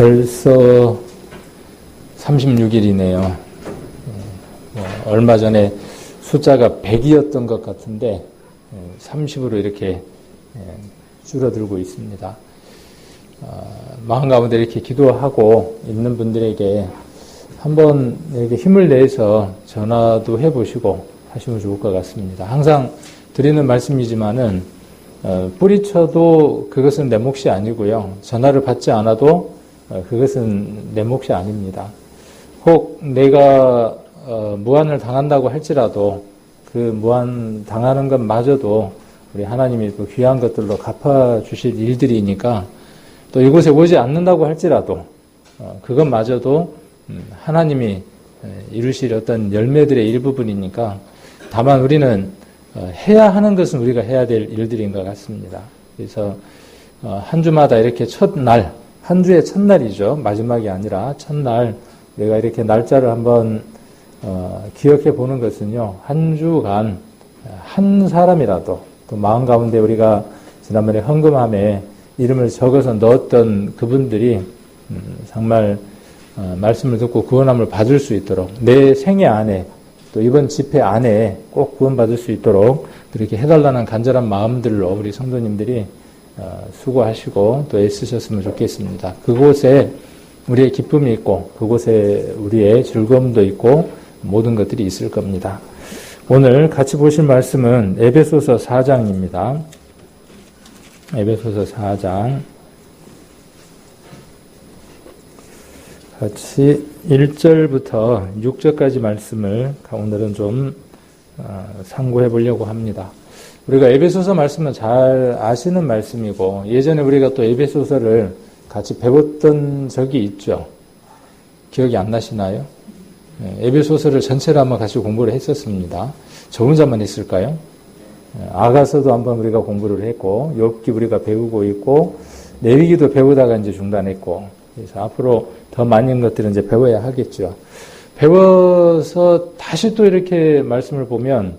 벌써 36일이네요. 얼마 전에 숫자가 100이었던 것 같은데 30으로 이렇게 줄어들고 있습니다. 마음 가운데 이렇게 기도하고 있는 분들에게 한번 이렇게 힘을 내서 전화도 해보시고 하시면 좋을 것 같습니다. 항상 드리는 말씀이지만은 뿌리쳐도 그것은 내 몫이 아니고요. 전화를 받지 않아도 그것은 내 몫이 아닙니다. 혹 내가 무한을 당한다고 할지라도 그 무한 당하는 것마저도 우리 하나님이 또 귀한 것들로 갚아주실 일들이니까 또 이곳에 오지 않는다고 할지라도 그것마저도 하나님이 이루실 어떤 열매들의 일부분이니까 다만 우리는 해야 하는 것은 우리가 해야 될 일들인 것 같습니다. 그래서 한 주마다 이렇게 첫날, 한 주의 첫날이죠. 마지막이 아니라 첫날 내가 이렇게 날짜를 한번 기억해 보는 것은요. 한 주간 한 사람이라도 또 마음 가운데 우리가 지난번에 헌금함에 이름을 적어서 넣었던 그분들이 정말 말씀을 듣고 구원함을 받을 수 있도록 내 생애 안에 또 이번 집회 안에 꼭 구원받을 수 있도록 그렇게 해달라는 간절한 마음들로 우리 성도님들이 수고하시고 또 애쓰셨으면 좋겠습니다. 그곳에 우리의 기쁨이 있고 그곳에 우리의 즐거움도 있고 모든 것들이 있을 겁니다. 오늘 같이 보실 말씀은 에베소서 4장입니다. 에베소서 4장 같이 1절부터 6절까지 말씀을 오늘은 좀 상고해 보려고 합니다. 우리가 에베소서 말씀은 잘 아시는 말씀이고 예전에 우리가 또 에베소서를 같이 배웠던 적이 있죠. 기억이 안 나시나요? 에베소서를 전체를 한번 같이 공부를 했었습니다. 저 혼자만 했을까요? 아가서도 한번 우리가 공부를 했고 욥기 우리가 배우고 있고 레위기도 배우다가 이제 중단했고 그래서 앞으로 더 많은 것들은 이제 배워야 하겠죠. 배워서 다시 또 이렇게 말씀을 보면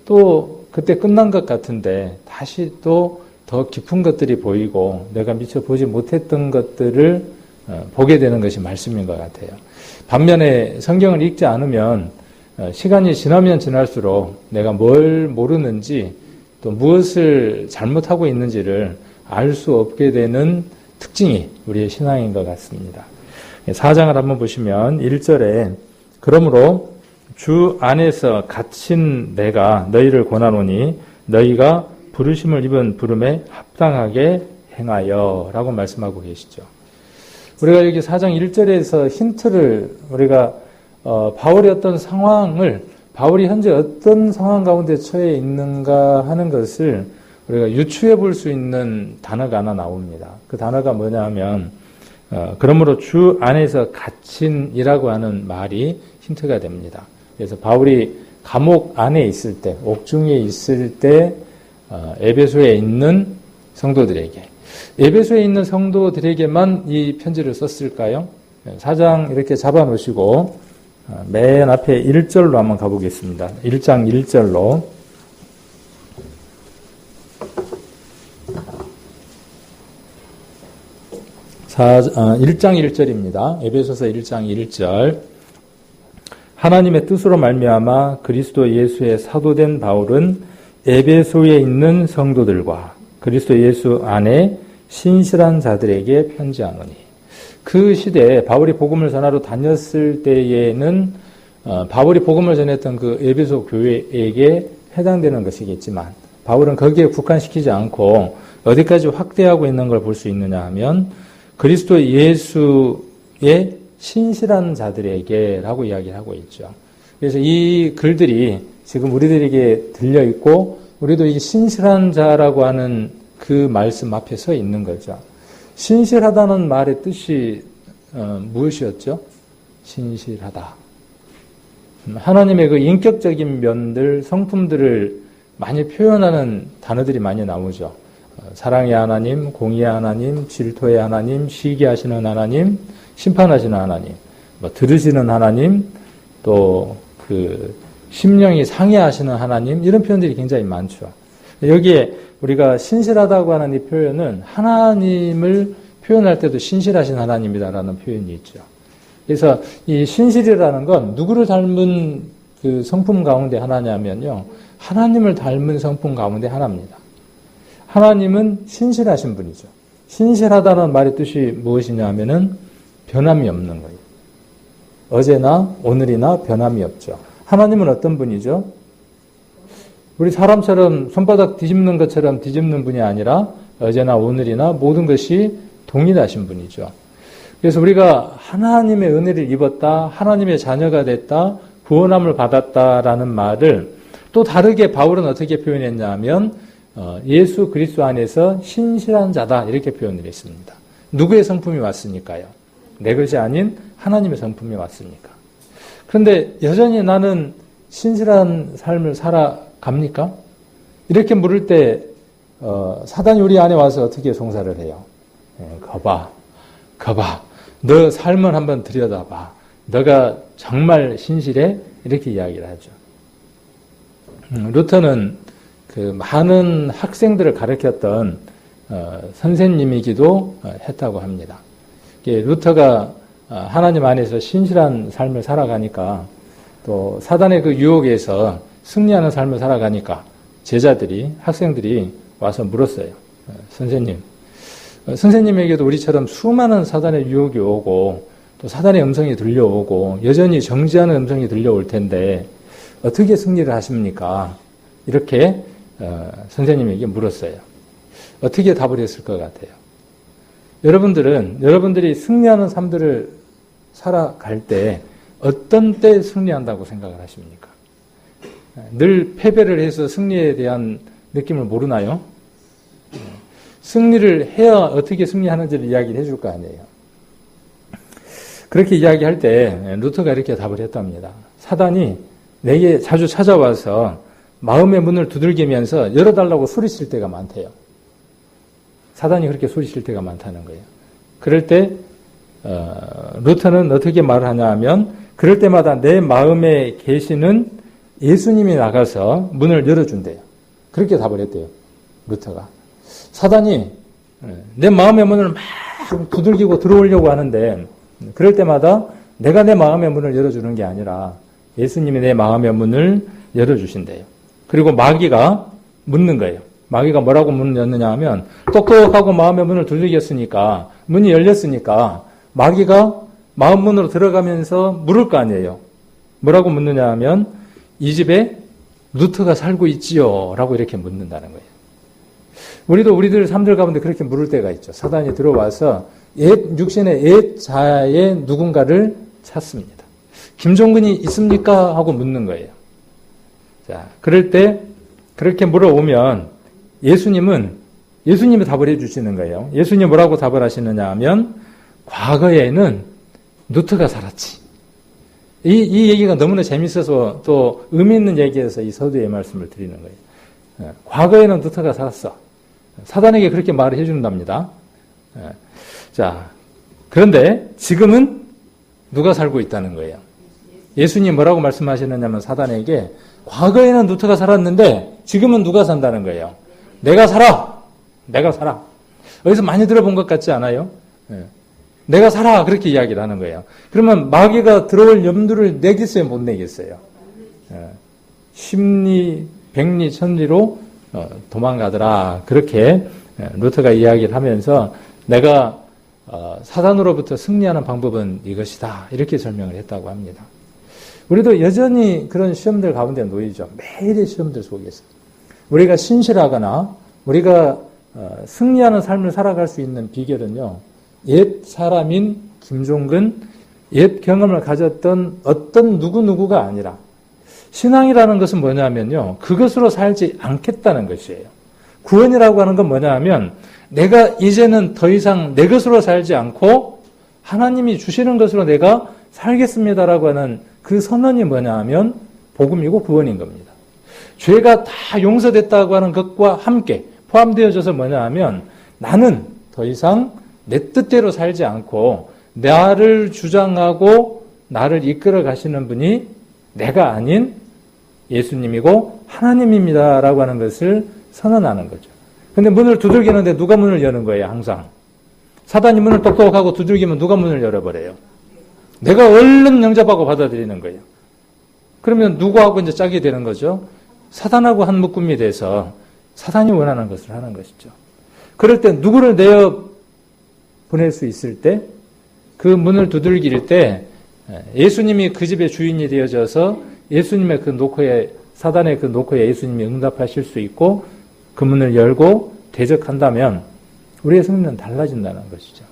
또 그때 끝난 것 같은데 다시 또 더 깊은 것들이 보이고 내가 미처 보지 못했던 것들을 보게 되는 것이 말씀인 것 같아요. 반면에 성경을 읽지 않으면 시간이 지나면 지날수록 내가 뭘 모르는지 또 무엇을 잘못하고 있는지를 알 수 없게 되는 특징이 우리의 신앙인 것 같습니다. 4장을 한번 보시면 1절에 그러므로 주 안에서 갇힌 내가 너희를 권하노니 너희가 부르심을 입은 부름에 합당하게 행하여 라고 말씀하고 계시죠. 우리가 여기 4장 1절에서 힌트를 우리가 바울의 어떤 상황을 바울이 현재 어떤 상황 가운데 처해 있는가 하는 것을 우리가 유추해 볼 수 있는 단어가 하나 나옵니다. 그 단어가 뭐냐 하면 그러므로 주 안에서 갇힌이라고 하는 말이 힌트가 됩니다. 그래서 바울이 감옥 안에 있을 때, 옥중에 있을 때 에베소에 있는 성도들에게 에베소에 있는 성도들에게만 이 편지를 썼을까요? 4장 이렇게 잡아놓으시고 맨 앞에 1절로 한번 가보겠습니다. 1장 1절로 1장 1절입니다. 에베소서 1장 1절 하나님의 뜻으로 말미암아 그리스도 예수의 사도된 바울은 에베소에 있는 성도들과 그리스도 예수 안에 신실한 자들에게 편지하노니 그 시대에 바울이 복음을 전하러 다녔을 때에는 바울이 복음을 전했던 그 에베소 교회에게 해당되는 것이겠지만 바울은 거기에 국한시키지 않고 어디까지 확대하고 있는 걸 볼 수 있느냐 하면 그리스도 예수의 신실한 자들에게라고 이야기하고 있죠. 그래서 이 글들이 지금 우리들에게 들려 있고 우리도 이 신실한 자라고 하는 그 말씀 앞에 서 있는 거죠. 신실하다는 말의 뜻이 무엇이었죠? 신실하다. 하나님의 그 인격적인 면들, 성품들을 많이 표현하는 단어들이 많이 나오죠. 사랑의 하나님, 공의의 하나님, 질투의 하나님, 시기하시는 하나님, 심판하시는 하나님, 들으시는 하나님, 또 심령이 상해하시는 하나님, 이런 표현들이 굉장히 많죠. 여기에 우리가 신실하다고 하는 이 표현은 하나님을 표현할 때도 신실하신 하나님이다라는 표현이 있죠. 그래서 이 신실이라는 건 누구를 닮은 그 성품 가운데 하나냐면요. 하나님을 닮은 성품 가운데 하나입니다. 하나님은 신실하신 분이죠. 신실하다는 말의 뜻이 무엇이냐 하면은 변함이 없는 거예요. 어제나 오늘이나 변함이 없죠. 하나님은 어떤 분이죠? 우리 사람처럼 손바닥 뒤집는 것처럼 뒤집는 분이 아니라 어제나 오늘이나 모든 것이 동일하신 분이죠. 그래서 우리가 하나님의 은혜를 입었다, 하나님의 자녀가 됐다, 구원함을 받았다라는 말을 또 다르게 바울은 어떻게 표현했냐 하면 예수 그리스도 안에서 신실한 자다 이렇게 표현을 했습니다. 누구의 성품이 왔으니까요? 내 것이 아닌 하나님의 성품이 왔으니까. 그런데 여전히 나는 신실한 삶을 살아갑니까? 이렇게 물을 때 사단이 우리 안에 와서 어떻게 송사를 해요? 거봐. 너 삶을 한번 들여다봐. 너가 정말 신실해? 이렇게 이야기를 하죠. 루터는 그 많은 학생들을 가르쳤던 선생님이기도 했다고 합니다. 루터가 하나님 안에서 신실한 삶을 살아가니까 또 사단의 그 유혹에서 승리하는 삶을 살아가니까 제자들이, 학생들이 와서 물었어요. 선생님에게도 우리처럼 수많은 사단의 유혹이 오고 또 사단의 음성이 들려오고 여전히 정지하는 음성이 들려올 텐데 어떻게 승리를 하십니까? 이렇게 선생님에게 물었어요. 어떻게 답을 했을 것 같아요? 여러분들이 승리하는 삶들을 살아갈 때 어떤 때 승리한다고 생각을 하십니까? 늘 패배를 해서 승리에 대한 느낌을 모르나요? 승리를 해야 어떻게 승리하는지를 이야기를 해줄 거 아니에요. 그렇게 이야기할 때 루터가 이렇게 답을 했답니다. 사단이 내게 자주 찾아와서 마음의 문을 두들기면서 열어달라고 소리칠 때가 많대요. 사단이 그렇게 소리칠 때가 많다는 거예요. 그럴 때 루터는 어떻게 말을 하냐 하면 그럴 때마다 내 마음에 계시는 예수님이 나가서 문을 열어준대요. 그렇게 답을 했대요. 루터가. 사단이 내 마음의 문을 막 두들기고 들어오려고 하는데 그럴 때마다 내가 내 마음의 문을 열어주는 게 아니라 예수님이 내 마음의 문을 열어주신대요. 그리고 마귀가 묻는 거예요. 마귀가 뭐라고 문을 열느냐 하면 똑똑하고 마음의 문을 두들겼으니까 문이 열렸으니까 마귀가 마음 문으로 들어가면서 물을 거 아니에요. 뭐라고 묻느냐 하면 이 집에 루터가 살고 있지요? 라고 이렇게 묻는다는 거예요. 우리도 우리들 삶들 가운데 그렇게 물을 때가 있죠. 사단이 들어와서 육신의 옛 자의 누군가를 찾습니다. 김종근이 있습니까? 하고 묻는 거예요. 자, 그럴 때 그렇게 물어오면 예수님이 답을 해주시는 거예요. 예수님 뭐라고 답을 하시느냐 하면 과거에는 루터가 살았지. 이 얘기가 너무나 재밌어서 또 의미 있는 얘기에서 이 서두의 말씀을 드리는 거예요. 과거에는 루터가 살았어. 사단에게 그렇게 말을 해준답니다. 자, 그런데 지금은 누가 살고 있다는 거예요? 예수님 뭐라고 말씀하시느냐면 사단에게 과거에는 루터가 살았는데 지금은 누가 산다는 거예요? 내가 살아. 어디서 많이 들어본 것 같지 않아요? 내가 살아. 그렇게 이야기를 하는 거예요. 그러면 마귀가 들어올 염두를 내겠어요? 못 내겠어요? 십리, 백리, 천리로 도망가더라. 그렇게 루터가 이야기를 하면서 내가 사단으로부터 승리하는 방법은 이것이다. 이렇게 설명을 했다고 합니다. 우리도 여전히 그런 시험들 가운데 놓이죠. 매일의 시험들 속에서. 우리가 신실하거나 우리가 승리하는 삶을 살아갈 수 있는 비결은요. 옛 사람인 김종근, 옛 경험을 가졌던 어떤 누구누구가 아니라 신앙이라는 것은 뭐냐면요. 그것으로 살지 않겠다는 것이에요. 구원이라고 하는 건 뭐냐면 내가 이제는 더 이상 내 것으로 살지 않고 하나님이 주시는 것으로 내가 살겠습니다라고 하는 그 선언이 뭐냐 하면 복음이고 구원인 겁니다. 죄가 다 용서됐다고 하는 것과 함께 포함되어져서 뭐냐 하면 나는 더 이상 내 뜻대로 살지 않고 나를 주장하고 나를 이끌어 가시는 분이 내가 아닌 예수님이고 하나님입니다라고 하는 것을 선언하는 거죠. 근데 문을 두들기는데 누가 문을 여는 거예요, 항상? 사단이 문을 똑똑하고 두들기면 누가 문을 열어버려요? 내가 얼른 영접하고 받아들이는 거예요. 그러면 누구하고 이제 짝이 되는 거죠? 사단하고 한 묶음이 돼서 사단이 원하는 것을 하는 것이죠. 그럴 때 누구를 내어 보낼 수 있을 때, 그 문을 두들길 때 예수님이 그 집의 주인이 되어져서 예수님의 그 노크에, 사단의 그 노크에 예수님이 응답하실 수 있고 그 문을 열고 대적한다면 우리의 승리는 달라진다는 것이죠.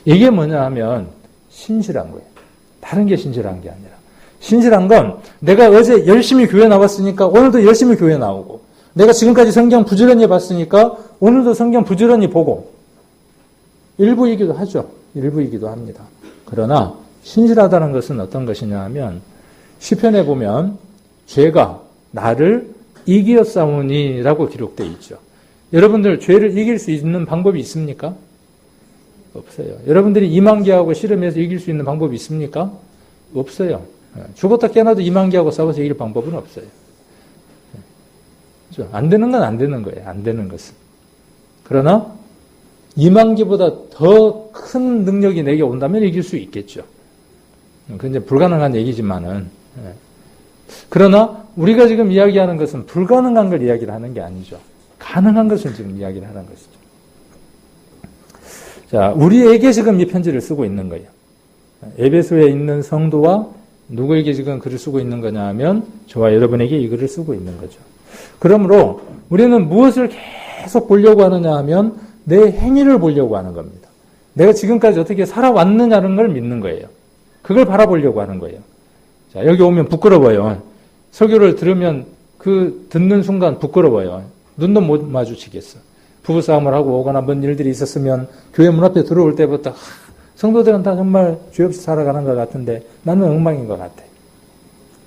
이게 뭐냐 하면 신실한 거예요. 다른 게 신실한 게 아니라. 신실한 건 내가 어제 열심히 교회 나왔으니까 오늘도 열심히 교회 나오고, 내가 지금까지 성경 부지런히 봤으니까 오늘도 성경 부지런히 보고, 일부이기도 하죠. 일부이기도 합니다. 그러나 신실하다는 것은 어떤 것이냐 하면 시편에 보면 죄가 나를 이기었사오니라고 기록되어 있죠. 여러분들 죄를 이길 수 있는 방법이 있습니까? 없어요. 여러분들이 이만기하고 씨름해서 이길 수 있는 방법이 있습니까? 없어요. 죽었다 깨어나도 이만기하고 싸워서 이길 방법은 없어요. 그렇죠? 안 되는 건 안 되는 거예요. 안 되는 것은. 그러나 이만기보다 더 큰 능력이 내게 온다면 이길 수 있겠죠. 그건 이제 불가능한 얘기지만은. 그러나 우리가 지금 이야기하는 것은 불가능한 걸 이야기를 하는 게 아니죠. 가능한 것을 지금 이야기를 하는 것이죠. 자, 우리에게 지금 이 편지를 쓰고 있는 거예요. 에베소에 있는 성도와 누구에게 지금 글을 쓰고 있는 거냐 하면 저와 여러분에게 이 글을 쓰고 있는 거죠. 그러므로 우리는 무엇을 계속 보려고 하느냐 하면 내 행위를 보려고 하는 겁니다. 내가 지금까지 어떻게 살아왔느냐는 걸 믿는 거예요. 그걸 바라보려고 하는 거예요. 자, 여기 오면 부끄러워요. 설교를 들으면 그 듣는 순간 부끄러워요. 눈도 못 마주치겠어. 부부싸움을 하고 오거나 뭔 일들이 있었으면 교회 문 앞에 들어올 때부터 성도들은 다 정말 죄 없이 살아가는 것 같은데 나는 엉망인 것 같아.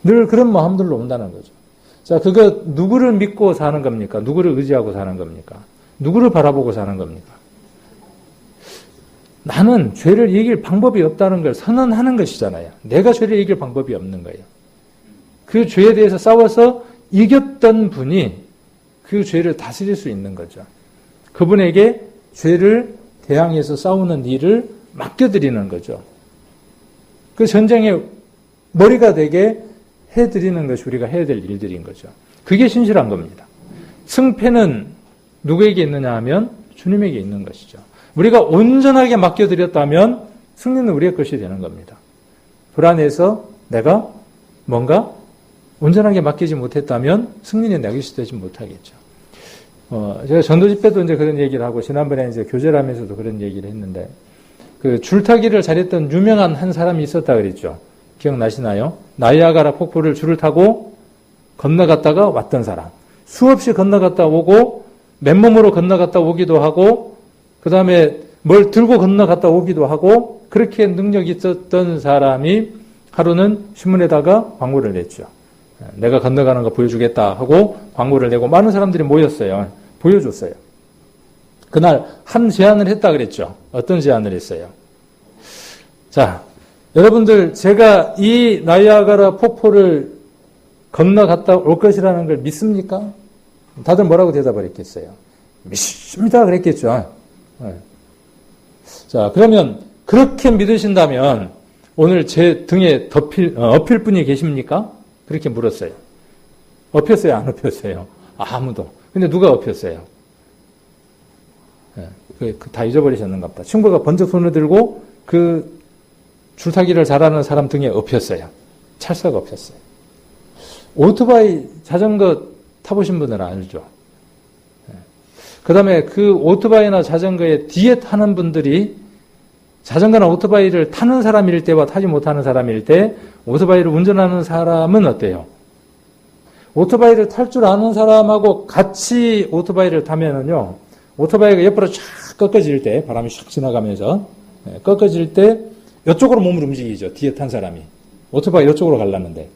늘 그런 마음들로 온다는 거죠. 자, 그거 누구를 믿고 사는 겁니까? 누구를 의지하고 사는 겁니까? 누구를 바라보고 사는 겁니까? 나는 죄를 이길 방법이 없다는 걸 선언하는 것이잖아요. 내가 죄를 이길 방법이 없는 거예요. 그 죄에 대해서 싸워서 이겼던 분이 그 죄를 다스릴 수 있는 거죠. 그분에게 죄를 대항해서 싸우는 일을 맡겨드리는 거죠. 그 전쟁의 머리가 되게 해드리는 것이 우리가 해야 될 일들인 거죠. 그게 신실한 겁니다. 승패는 누구에게 있느냐 하면 주님에게 있는 것이죠. 우리가 온전하게 맡겨드렸다면 승리는 우리의 것이 되는 겁니다. 불안해서 내가 뭔가 온전하게 맡기지 못했다면 승리는 내 것이 되지 못하겠죠. 제가 전도 집회 도 이제 그런 얘기를 하고 지난번에 이제 교제를 하면서도 그런 얘기를 했는데 그 줄타기를 잘했던 유명한 한 사람이 있었다 그랬죠. 기억나시나요? 나이아가라 폭포를 줄을 타고 건너갔다가 왔던 사람. 수없이 건너갔다 오고 맨몸으로 건너갔다 오기도 하고 그 다음에 뭘 들고 건너갔다 오기도 하고 그렇게 능력이 있었던 사람이 하루는 신문에다가 광고를 냈죠. 내가 건너가는 거 보여주겠다 하고 광고를 내고 많은 사람들이 모였어요. 보여줬어요. 그날 한 제안을 했다 그랬죠. 어떤 제안을 했어요? 자, 여러분들 제가 이 나이아가라 폭포를 건너갔다 올 것이라는 걸 믿습니까? 다들 뭐라고 대답을 했겠어요? 믿습니다 그랬겠죠. 자, 그러면 그렇게 믿으신다면 오늘 제 등에 엎일 분이 계십니까? 그렇게 물었어요. 엎였어요? 안 엎였어요? 아무도. 근데 누가 엎였어요? 다 잊어버리셨는가 보다. 친구가 번쩍 손을 들고 그 줄타기를 잘하는 사람 등에 엎였어요. 찰싹 엎였어요. 오토바이, 자전거 타보신 분들은 알죠? 그 다음에 그 오토바이나 자전거에 뒤에 타는 분들이 자전거나 오토바이를 타는 사람일 때와 타지 못하는 사람일 때 오토바이를 운전하는 사람은 어때요? 오토바이를 탈 줄 아는 사람하고 같이 오토바이를 타면은요, 오토바이가 옆으로 쫙 꺾어질 때, 바람이 샥 지나가면서 꺾어질 때 이쪽으로 몸을 움직이죠. 뒤에 탄 사람이. 오토바이 이쪽으로 가려는데.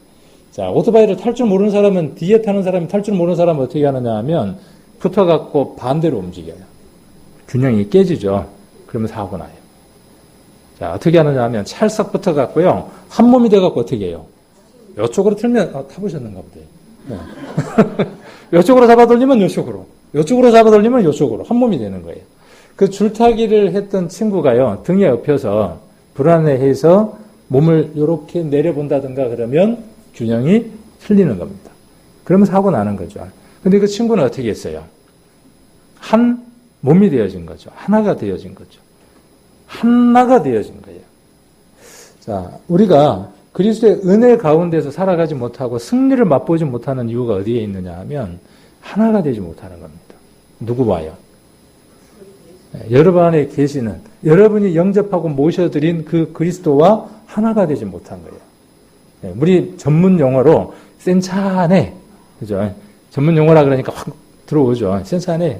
자, 오토바이를 탈 줄 모르는 사람은 뒤에 타는 사람이 탈 줄 모르는 사람은 어떻게 하느냐 하면 붙어갖고 반대로 움직여요. 균형이 깨지죠. 그러면 사고 나요. 자, 어떻게 하느냐 하면 찰싹 붙어갖고요. 한 몸이 돼갖고 어떻게 해요? 이쪽으로 틀면, 타보셨는가 보다. 네. 이쪽으로 잡아 돌리면 이쪽으로. 이쪽으로 잡아 돌리면 이쪽으로. 한 몸이 되는 거예요. 그 줄타기를 했던 친구가요, 등에 엎혀서 불안해해서 몸을 이렇게 내려본다든가 그러면 균형이 틀리는 겁니다. 그러면 사고 나는 거죠. 근데 그 친구는 어떻게 했어요? 한 몸이 되어진 거죠. 하나가 되어진 거죠. 하나가 되어진 거예요. 자, 우리가 그리스도의 은혜 가운데서 살아가지 못하고 승리를 맛보지 못하는 이유가 어디에 있느냐 하면 하나가 되지 못하는 겁니다. 누구와요? 여러분 안에 계시는, 여러분이 영접하고 모셔드린 그 그리스도와 하나가 되지 못한 거예요. 우리 전문 용어로 센 차 안에, 그죠? 전문 용어라 그러니까 확 들어오죠. 센 차 안에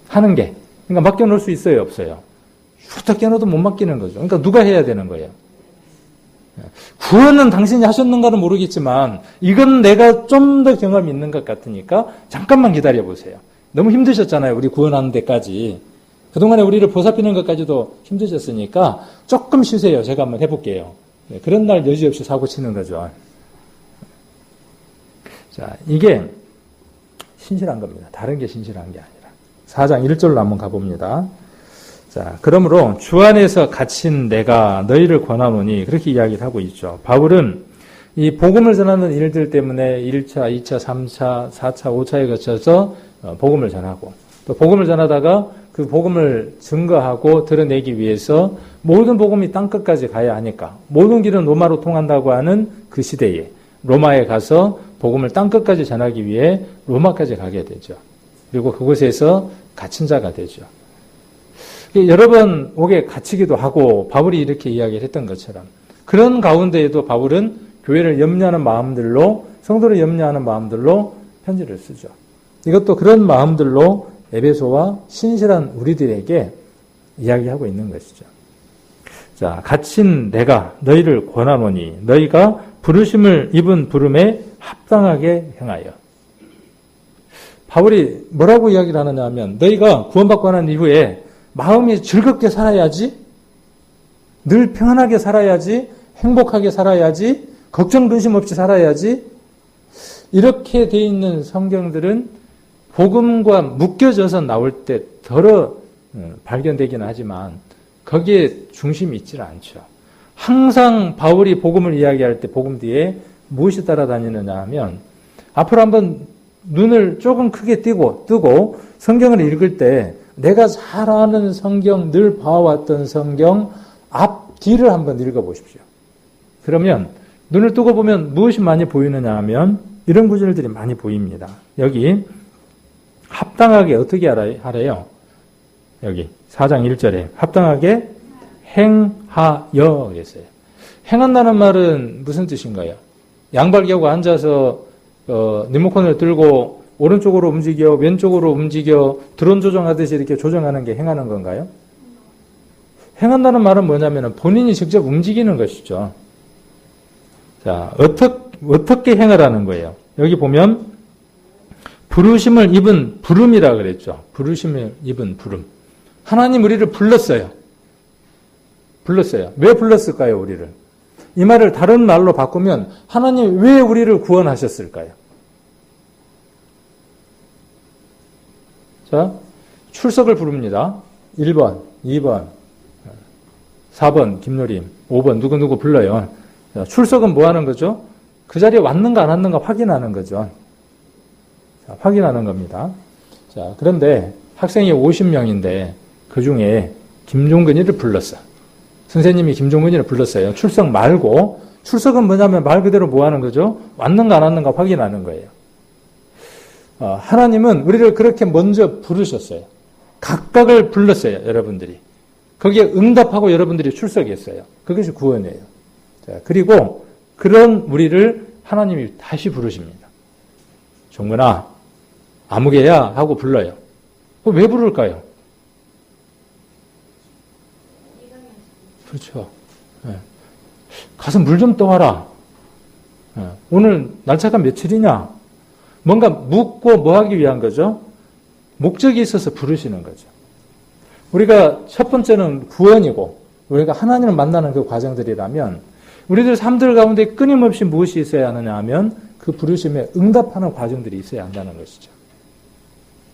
하는 게. 그러니까 맡겨놓을 수 있어요, 없어요? 후딱 깨놓도 못 맡기는 거죠. 그러니까 누가 해야 되는 거예요? 구원은 당신이 하셨는가는 모르겠지만 이건 내가 좀 더 경험이 있는 것 같으니까 잠깐만 기다려 보세요. 너무 힘드셨잖아요. 우리 구원하는 데까지. 그동안에 우리를 보살피는 것까지도 힘드셨으니까 조금 쉬세요. 제가 한번 해볼게요. 그런 날 여지없이 사고 치는 거죠. 자, 이게 신실한 겁니다. 다른 게 신실한 게 아니라. 4장 1절로 한번 가봅니다. 자, 그러므로 주 안에서 갇힌 내가 너희를 권하노니 그렇게 이야기를 하고 있죠. 바울은 이 복음을 전하는 일들 때문에 1차, 2차, 3차, 4차, 5차에 거쳐서 복음을 전하고 또 복음을 전하다가 그 복음을 증거하고 드러내기 위해서 모든 복음이 땅끝까지 가야 하니까 모든 길은 로마로 통한다고 하는 그 시대에 로마에 가서 복음을 땅끝까지 전하기 위해 로마까지 가게 되죠. 그리고 그곳에서 갇힌 자가 되죠. 여러 번 옥에 갇히기도 하고 바울이 이렇게 이야기를 했던 것처럼 그런 가운데에도 바울은 교회를 염려하는 마음들로 성도를 염려하는 마음들로 편지를 쓰죠. 이것도 그런 마음들로 에베소와 신실한 우리들에게 이야기하고 있는 것이죠. 자, 갇힌 내가 너희를 권하노니 너희가 부르심을 입은 부름에 합당하게 행하여. 바울이 뭐라고 이야기를 하느냐 하면 너희가 구원받고 난 이후에 마음이 즐겁게 살아야지, 늘 평안하게 살아야지, 행복하게 살아야지, 걱정 근심 없이 살아야지. 이렇게 돼 있는 성경들은 복음과 묶여져서 나올 때 덜어 발견되기는 하지만 거기에 중심이 있지는 않죠. 항상 바울이 복음을 이야기할 때 복음 뒤에 무엇이 따라다니느냐 하면 앞으로 한번 눈을 조금 크게 뜨고 성경을 읽을 때 내가 잘 아는 성경, 늘 봐왔던 성경 앞 뒤를 한번 읽어보십시오. 그러면 눈을 뜨고 보면 무엇이 많이 보이느냐 하면 이런 구절들이 많이 보입니다. 여기 합당하게 어떻게 하래요? 여기 4장 1절에 합당하게 행하여 그랬어요. 행한다는 말은 무슨 뜻인가요? 양발 껴고 앉아서 리모컨을 들고 오른쪽으로 움직여 왼쪽으로 움직여 드론 조정하듯이 이렇게 조정하는 게 행하는 건가요? 행한다는 말은 뭐냐면 본인이 직접 움직이는 것이죠. 자, 어떻게 행하라는 거예요? 여기 보면 부르심을 입은 부름이라 그랬죠. 부르심을 입은 부름. 하나님 우리를 불렀어요. 왜 불렀을까요, 우리를? 이 말을 다른 말로 바꾸면 하나님 왜 우리를 구원하셨을까요? 자, 출석을 부릅니다. 1번, 2번, 4번 김노림, 5번 누구 불러요. 자, 출석은 뭐 하는 거죠? 그 자리에 왔는가 안 왔는가 확인하는 거죠. 자, 확인하는 겁니다. 자, 그런데 학생이 50명인데 그 중에 김종근이를 불렀어. 선생님이 김종근이를 불렀어요. 출석 말고. 출석은 뭐냐면 말 그대로 뭐 하는 거죠? 왔는가 안 왔는가 확인하는 거예요. 하나님은 우리를 그렇게 먼저 부르셨어요. 각각을 불렀어요, 여러분들이. 거기에 응답하고 여러분들이 출석했어요. 그것이 구원이에요. 자, 그리고 그런 우리를 하나님이 다시 부르십니다. 종근아, 아무개야 하고 불러요. 왜 부를까요? 그렇죠. 네. 가서 물 좀 떠와라. 네. 오늘 날짜가 며칠이냐? 뭔가 묻고 뭐 하기 위한 거죠? 목적이 있어서 부르시는 거죠. 우리가 첫 번째는 구원이고 우리가 하나님을 만나는 그 과정들이라면 우리들 삶들 가운데 끊임없이 무엇이 있어야 하느냐 하면 그 부르심에 응답하는 과정들이 있어야 한다는 것이죠.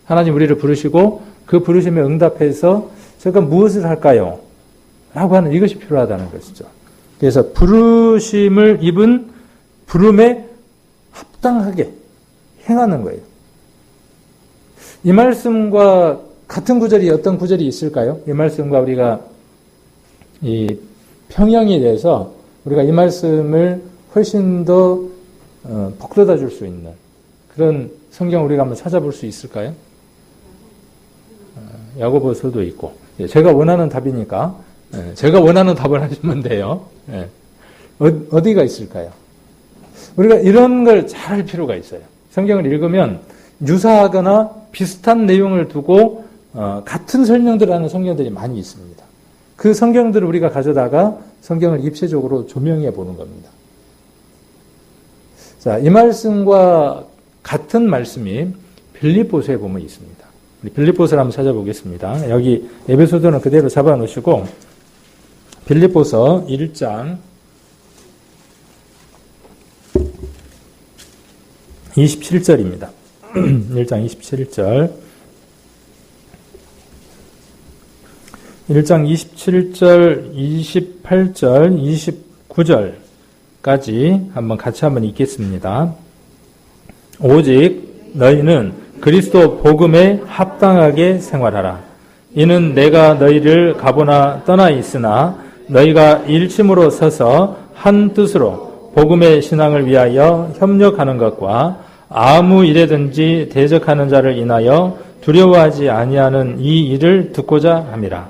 하나님 우리를 부르시고 그 부르심에 응답해서 제가 무엇을 할까요? 라고 하는 이것이 필요하다는 것이죠. 그래서 부르심을 입은 부름에 합당하게 행하는 거예요. 이 말씀과 같은 구절이 어떤 구절이 있을까요? 이 말씀과 우리가 이 평형에 대해서 우리가 이 말씀을 훨씬 더 복돋아 줄 수 있는 그런 성경 우리가 한번 찾아볼 수 있을까요? 야고보서도 있고. 제가 원하는 답이니까 제가 원하는 답을 하시면 돼요. 어디가 있을까요? 우리가 이런 걸 잘 할 필요가 있어요. 성경을 읽으면 유사하거나 비슷한 내용을 두고 같은 설명들을 하는 성경들이 많이 있습니다. 그 성경들을 우리가 가져다가 성경을 입체적으로 조명해 보는 겁니다. 자, 이 말씀과 같은 말씀이 빌립보서에 보면 있습니다. 우리 빌립보서를 한번 찾아보겠습니다. 여기 에베소서는 그대로 잡아 놓으시고 빌립보서 1장 27절입니다. 1장 27절. 1장 27절, 28절, 29절까지 같이 한번 읽겠습니다. 오직 너희는 그리스도 복음에 합당하게 생활하라. 이는 내가 너희를 가보나 떠나 있으나 너희가 일심으로 서서 한 뜻으로 복음의 신앙을 위하여 협력하는 것과 아무 일에든지 대적하는 자를 인하여 두려워하지 아니하는 이 일을 듣고자 함이라.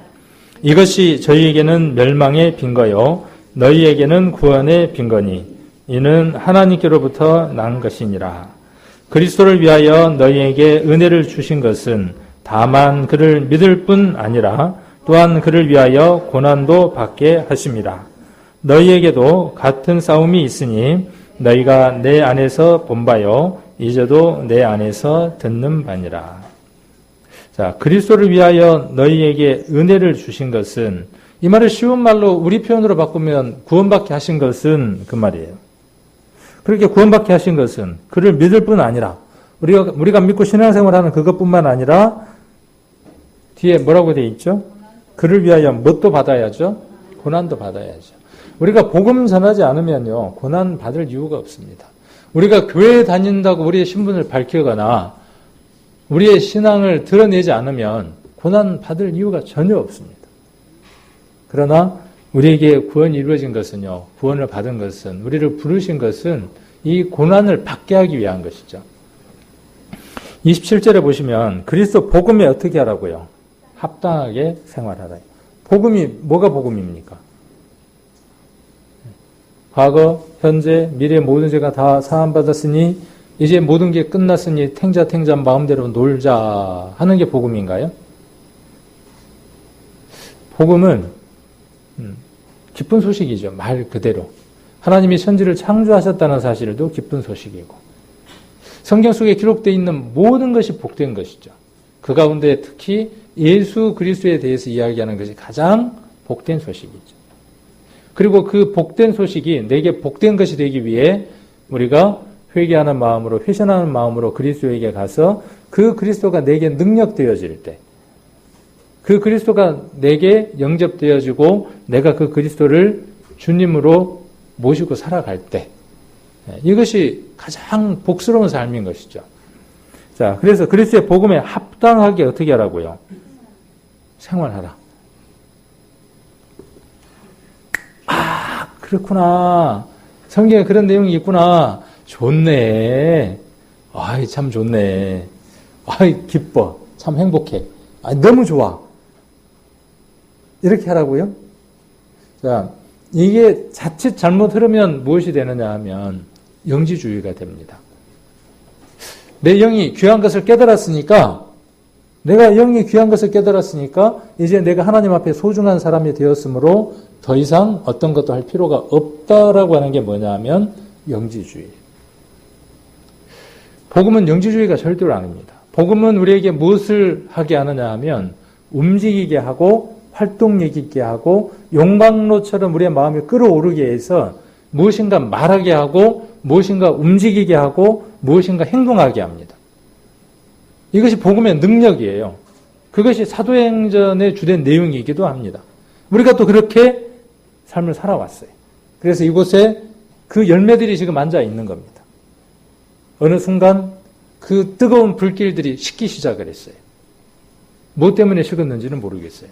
이것이 저희에게는 멸망의 빈거요 너희에게는 구원의 빈거니 이는 하나님께로부터 난 것이니라. 그리스도를 위하여 너희에게 은혜를 주신 것은 다만 그를 믿을 뿐 아니라 또한 그를 위하여 고난도 받게 하심이라. 너희에게도 같은 싸움이 있으니 너희가 내 안에서 본 바요 이제도 내 안에서 듣는 바니라. 자, 그리스도를 위하여 너희에게 은혜를 주신 것은, 이 말을 쉬운 말로 우리 표현으로 바꾸면 구원받게 하신 것은 그 말이에요. 그렇게 구원받게 하신 것은 그를 믿을 뿐 아니라 우리가 믿고 신앙생활하는 그것뿐만 아니라 뒤에 뭐라고 되어 있죠? 그를 위하여 뭣도 받아야죠? 고난도 받아야죠. 우리가 복음 전하지 않으면요 고난 받을 이유가 없습니다. 우리가 교회에 다닌다고 우리의 신분을 밝히거나 우리의 신앙을 드러내지 않으면 고난 받을 이유가 전혀 없습니다. 그러나 우리에게 구원이 이루어진 것은요, 구원을 받은 것은, 우리를 부르신 것은 이 고난을 받게 하기 위한 것이죠. 27절에 보시면 그리스도 복음에 어떻게 하라고요? 합당하게 생활하라. 복음이 뭐가 복음입니까? 과거, 현재, 미래 모든 죄가 다 사함받았으니 이제 모든 게 끝났으니 탱자 마음대로 놀자 하는 게 복음인가요? 복음은 기쁜 소식이죠. 말 그대로. 하나님이 천지를 창조하셨다는 사실도 기쁜 소식이고 성경 속에 기록되어 있는 모든 것이 복된 것이죠. 그 가운데 특히 예수 그리스도에 대해서 이야기하는 것이 가장 복된 소식이죠. 그리고 그 복된 소식이 내게 복된 것이 되기 위해 우리가 회개하는 마음으로 회심하는 마음으로 그리스도에게 가서 그 그리스도가 내게 능력되어질 때 그 그리스도가 내게 영접되어지고 내가 그 그리스도를 주님으로 모시고 살아갈 때 이것이 가장 복스러운 삶인 것이죠. 자, 그래서 그리스도의 복음에 합당하게 어떻게 하라고요? 생활하라. 아, 그렇구나. 성경에 그런 내용이 있구나. 좋네. 아이, 참 좋네. 아이, 기뻐. 참 행복해. 아, 너무 좋아. 이렇게 하라고요? 자, 이게 자칫 잘못 흐르면 무엇이 되느냐 하면 영지주의가 됩니다. 내 영이 귀한 것을 깨달았으니까, 내가 영이 귀한 것을 깨달았으니까 이제 내가 하나님 앞에 소중한 사람이 되었으므로 더 이상 어떤 것도 할 필요가 없다라고 하는 게 뭐냐 하면 영지주의. 복음은 영지주의가 절대로 아닙니다. 복음은 우리에게 무엇을 하게 하느냐 하면 움직이게 하고 활동력 있게 하고 용광로처럼 우리의 마음이 끌어오르게 해서 무엇인가 말하게 하고 무엇인가 움직이게 하고 무엇인가 행동하게 합니다. 이것이 복음의 능력이에요. 그것이 사도행전의 주된 내용이기도 합니다. 우리가 또 그렇게 삶을 살아왔어요. 그래서 이곳에 그 열매들이 지금 앉아 있는 겁니다. 어느 순간 그 뜨거운 불길들이 식기 시작을 했어요. 뭐 때문에 식었는지는 모르겠어요.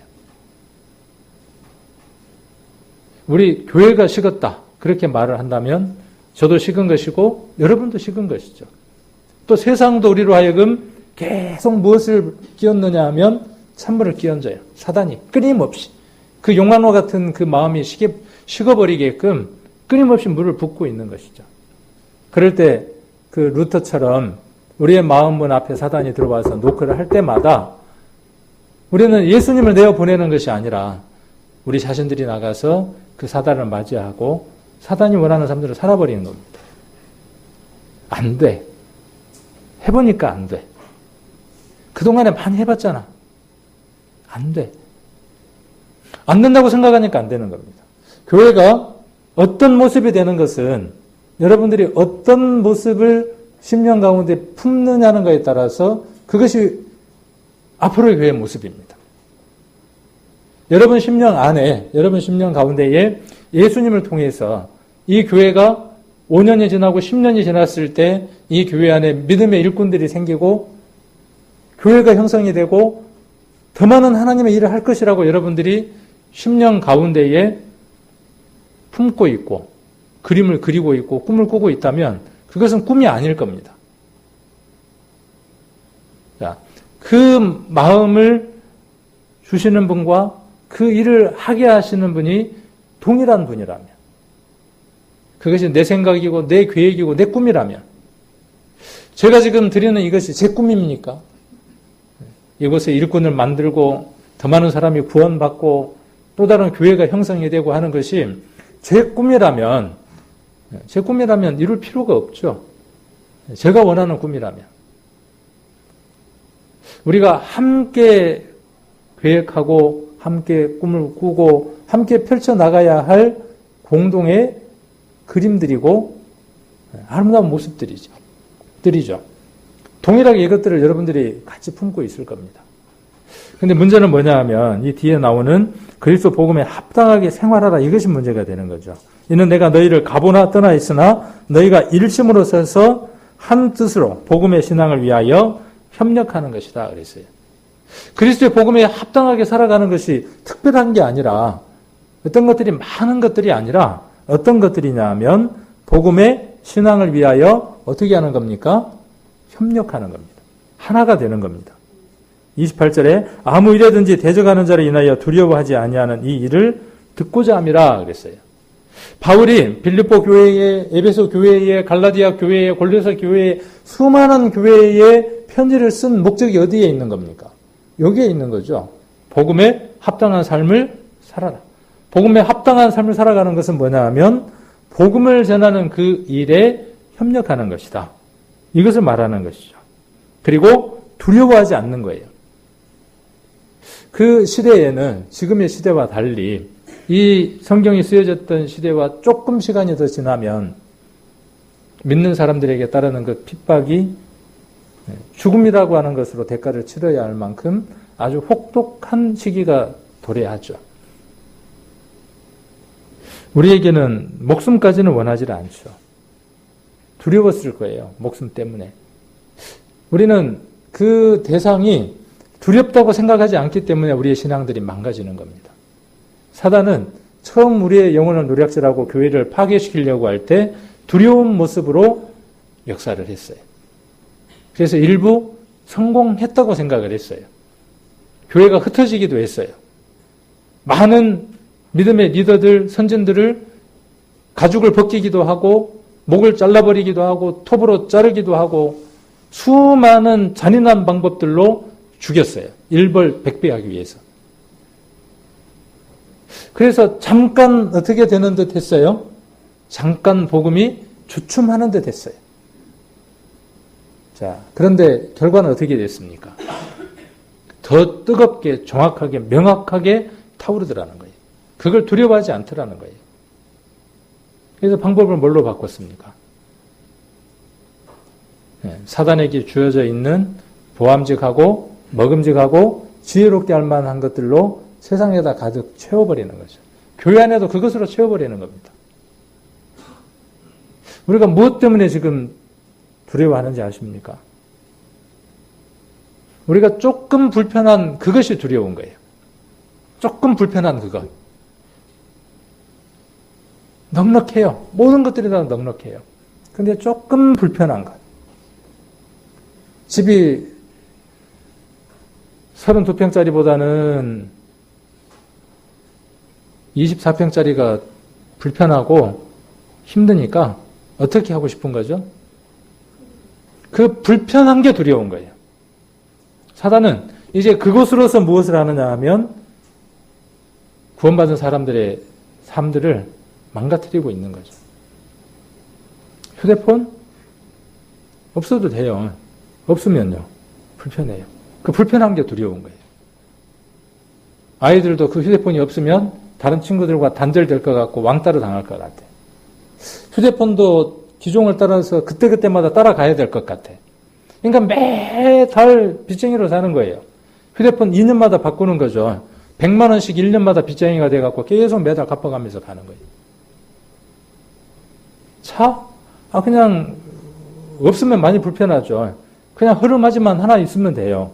우리 교회가 식었다. 그렇게 말을 한다면 저도 식은 것이고 여러분도 식은 것이죠. 또 세상도 우리로 하여금 계속 무엇을 끼얹느냐 하면 찬물을 끼얹어요. 사단이 끊임없이. 그 용광로 같은 그 마음이 식어버리게끔 끊임없이 물을 붓고 있는 것이죠. 그럴 때 그 루터처럼 우리의 마음문 앞에 사단이 들어와서 노크를 할 때마다 우리는 예수님을 내어보내는 것이 아니라 우리 자신들이 나가서 그 사단을 맞이하고 사단이 원하는 삶들을 살아버리는 겁니다. 안 돼. 해보니까 안 돼. 그동안에 많이 해봤잖아. 안 돼. 안 된다고 생각하니까 안 되는 겁니다. 교회가 어떤 모습이 되는 것은 여러분들이 어떤 모습을 10년 가운데 품느냐는 것에 따라서 그것이 앞으로의 교회의 모습입니다. 여러분 10년 안에, 여러분 10년 가운데에 예수님을 통해서 이 교회가 5년이 지나고 10년이 지났을 때 이 교회 안에 믿음의 일꾼들이 생기고 교회가 형성이 되고 더 많은 하나님의 일을 할 것이라고 여러분들이 10년 가운데에 품고 있고 그림을 그리고 있고 꿈을 꾸고 있다면 그것은 꿈이 아닐 겁니다. 자, 그 마음을 주시는 분과 그 일을 하게 하시는 분이 동일한 분이라면 그것이 내 생각이고 내 계획이고 내 꿈이라면 제가 지금 드리는 이것이 제 꿈입니까? 이곳에 일꾼을 만들고 더 많은 사람이 구원받고 또 다른 교회가 형성이 되고 하는 것이 제 꿈이라면 이룰 필요가 없죠. 제가 원하는 꿈이라면. 우리가 함께 계획하고 함께 꿈을 꾸고 함께 펼쳐나가야 할 공동의 그림들이고 아름다운 모습들이죠. 동일하게 이것들을 여러분들이 같이 품고 있을 겁니다. 근데 문제는 뭐냐 하면 이 뒤에 나오는 그리스도 복음에 합당하게 생활하라 이것이 문제가 되는 거죠. 이는 내가 너희를 가보나 떠나 있으나 너희가 일심으로 서서 한 뜻으로 복음의 신앙을 위하여 협력하는 것이다 그랬어요. 그리스도의 복음에 합당하게 살아가는 것이 특별한 게 아니라 어떤 것들이 많은 것들이 아니라 어떤 것들이냐 하면 복음의 신앙을 위하여 어떻게 하는 겁니까? 협력하는 겁니다. 하나가 되는 겁니다. 28절에 아무 일에든지 대적하는 자를 인하여 두려워하지 아니하는 이 일을 듣고자 함이라 그랬어요. 바울이 빌립보 교회에, 에베소 교회에, 갈라디아 교회에, 골로새 교회에 수많은 교회에 편지를 쓴 목적이 어디에 있는 겁니까? 여기에 있는 거죠. 복음에 합당한 삶을 살아라. 복음에 합당한 삶을 살아가는 것은 뭐냐 하면 복음을 전하는 그 일에 협력하는 것이다. 이것을 말하는 것이죠. 그리고 두려워하지 않는 거예요. 그 시대에는 지금의 시대와 달리 이 성경이 쓰여졌던 시대와 조금 시간이 더 지나면 믿는 사람들에게 따르는 그 핍박이 죽음이라고 하는 것으로 대가를 치러야 할 만큼 아주 혹독한 시기가 도래하죠. 우리에게는 목숨까지는 원하지 않죠. 두려웠을 거예요. 목숨 때문에. 우리는 그 대상이 두렵다고 생각하지 않기 때문에 우리의 신앙들이 망가지는 겁니다. 사단은 처음 우리의 영혼을 노략질하고 교회를 파괴시키려고 할 때 두려운 모습으로 역사를 했어요. 그래서 일부 성공했다고 생각을 했어요. 교회가 흩어지기도 했어요. 많은 믿음의 리더들, 선진들을 가죽을 벗기기도 하고 목을 잘라버리기도 하고 톱으로 자르기도 하고 수많은 잔인한 방법들로 죽였어요. 일벌백배하기 위해서. 그래서 잠깐 어떻게 되는 듯 했어요? 잠깐 복음이 주춤하는 듯 했어요. 자, 그런데 결과는 어떻게 됐습니까? 더 뜨겁게, 정확하게, 명확하게 타오르더라는 거예요. 그걸 두려워하지 않더라는 거예요. 그래서 방법을 뭘로 바꿨습니까? 사단에게 주어져 있는 보암직하고 먹음직하고 지혜롭게 할 만한 것들로 세상에다 가득 채워버리는 거죠. 교회 안에도 그것으로 채워버리는 겁니다. 우리가 무엇 때문에 지금 두려워하는지 아십니까? 우리가 조금 불편한 그것이 두려운 거예요. 조금 불편한 그것. 넉넉해요. 모든 것들이 다 넉넉해요. 근데 조금 불편한 것. 집이 32평짜리보다는 24평짜리가 불편하고 힘드니까 어떻게 하고 싶은 거죠? 그 불편한 게 두려운 거예요. 사단은 이제 그곳으로서 무엇을 하느냐 하면 구원받은 사람들의 삶들을 망가뜨리고 있는 거죠. 휴대폰? 없어도 돼요. 없으면요. 불편해요. 그 불편한 게 두려운 거예요. 아이들도 그 휴대폰이 없으면 다른 친구들과 단절될 것 같고 왕따를 당할 것 같아. 휴대폰도 기종을 따라서 그때그때마다 따라가야 될 것 같아. 그러니까 매달 빚쟁이로 사는 거예요. 휴대폰 2년마다 바꾸는 거죠. 100만 원씩 1년마다 빚쟁이가 돼갖고 계속 매달 갚아가면서 가는 거예요. 차? 그냥 없으면 많이 불편하죠. 그냥 흐름하지만 하나 있으면 돼요.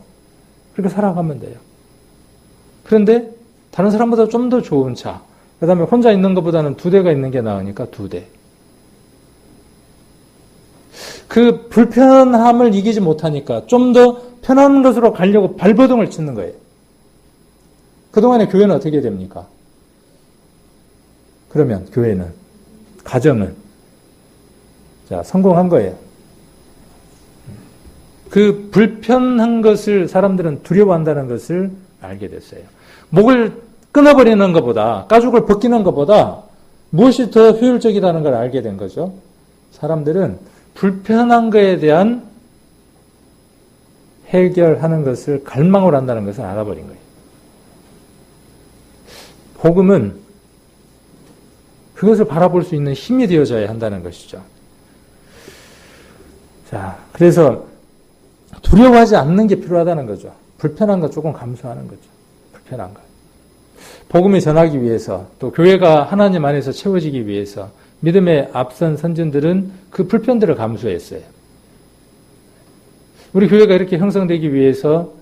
그렇게 살아가면 돼요. 그런데 다른 사람보다 좀 더 좋은 차, 그 다음에 혼자 있는 것보다는 2대가 있는 게 나으니까 2대. 그 불편함을 이기지 못하니까 좀 더 편한 것으로 가려고 발버둥을 치는 거예요. 그동안에 교회는 어떻게 됩니까? 그러면 교회는, 가정은 성공한 거예요. 그 불편한 것을 사람들은 두려워한다는 것을 알게 됐어요. 목을 끊어버리는 것보다, 가죽을 벗기는 것보다 무엇이 더 효율적이라는 걸 알게 된 거죠. 사람들은 불편한 것에 대한 해결하는 것을 갈망을 한다는 것을 알아버린 거예요. 복음은 그것을 바라볼 수 있는 힘이 되어져야 한다는 것이죠. 자, 그래서 두려워하지 않는 게 필요하다는 거죠. 불편한 거 조금 감수하는 거죠. 불편한 거. 복음을 전하기 위해서, 또 교회가 하나님 안에서 채워지기 위해서 믿음의 앞선 선진들은 그 불편들을 감수했어요. 우리 교회가 이렇게 형성되기 위해서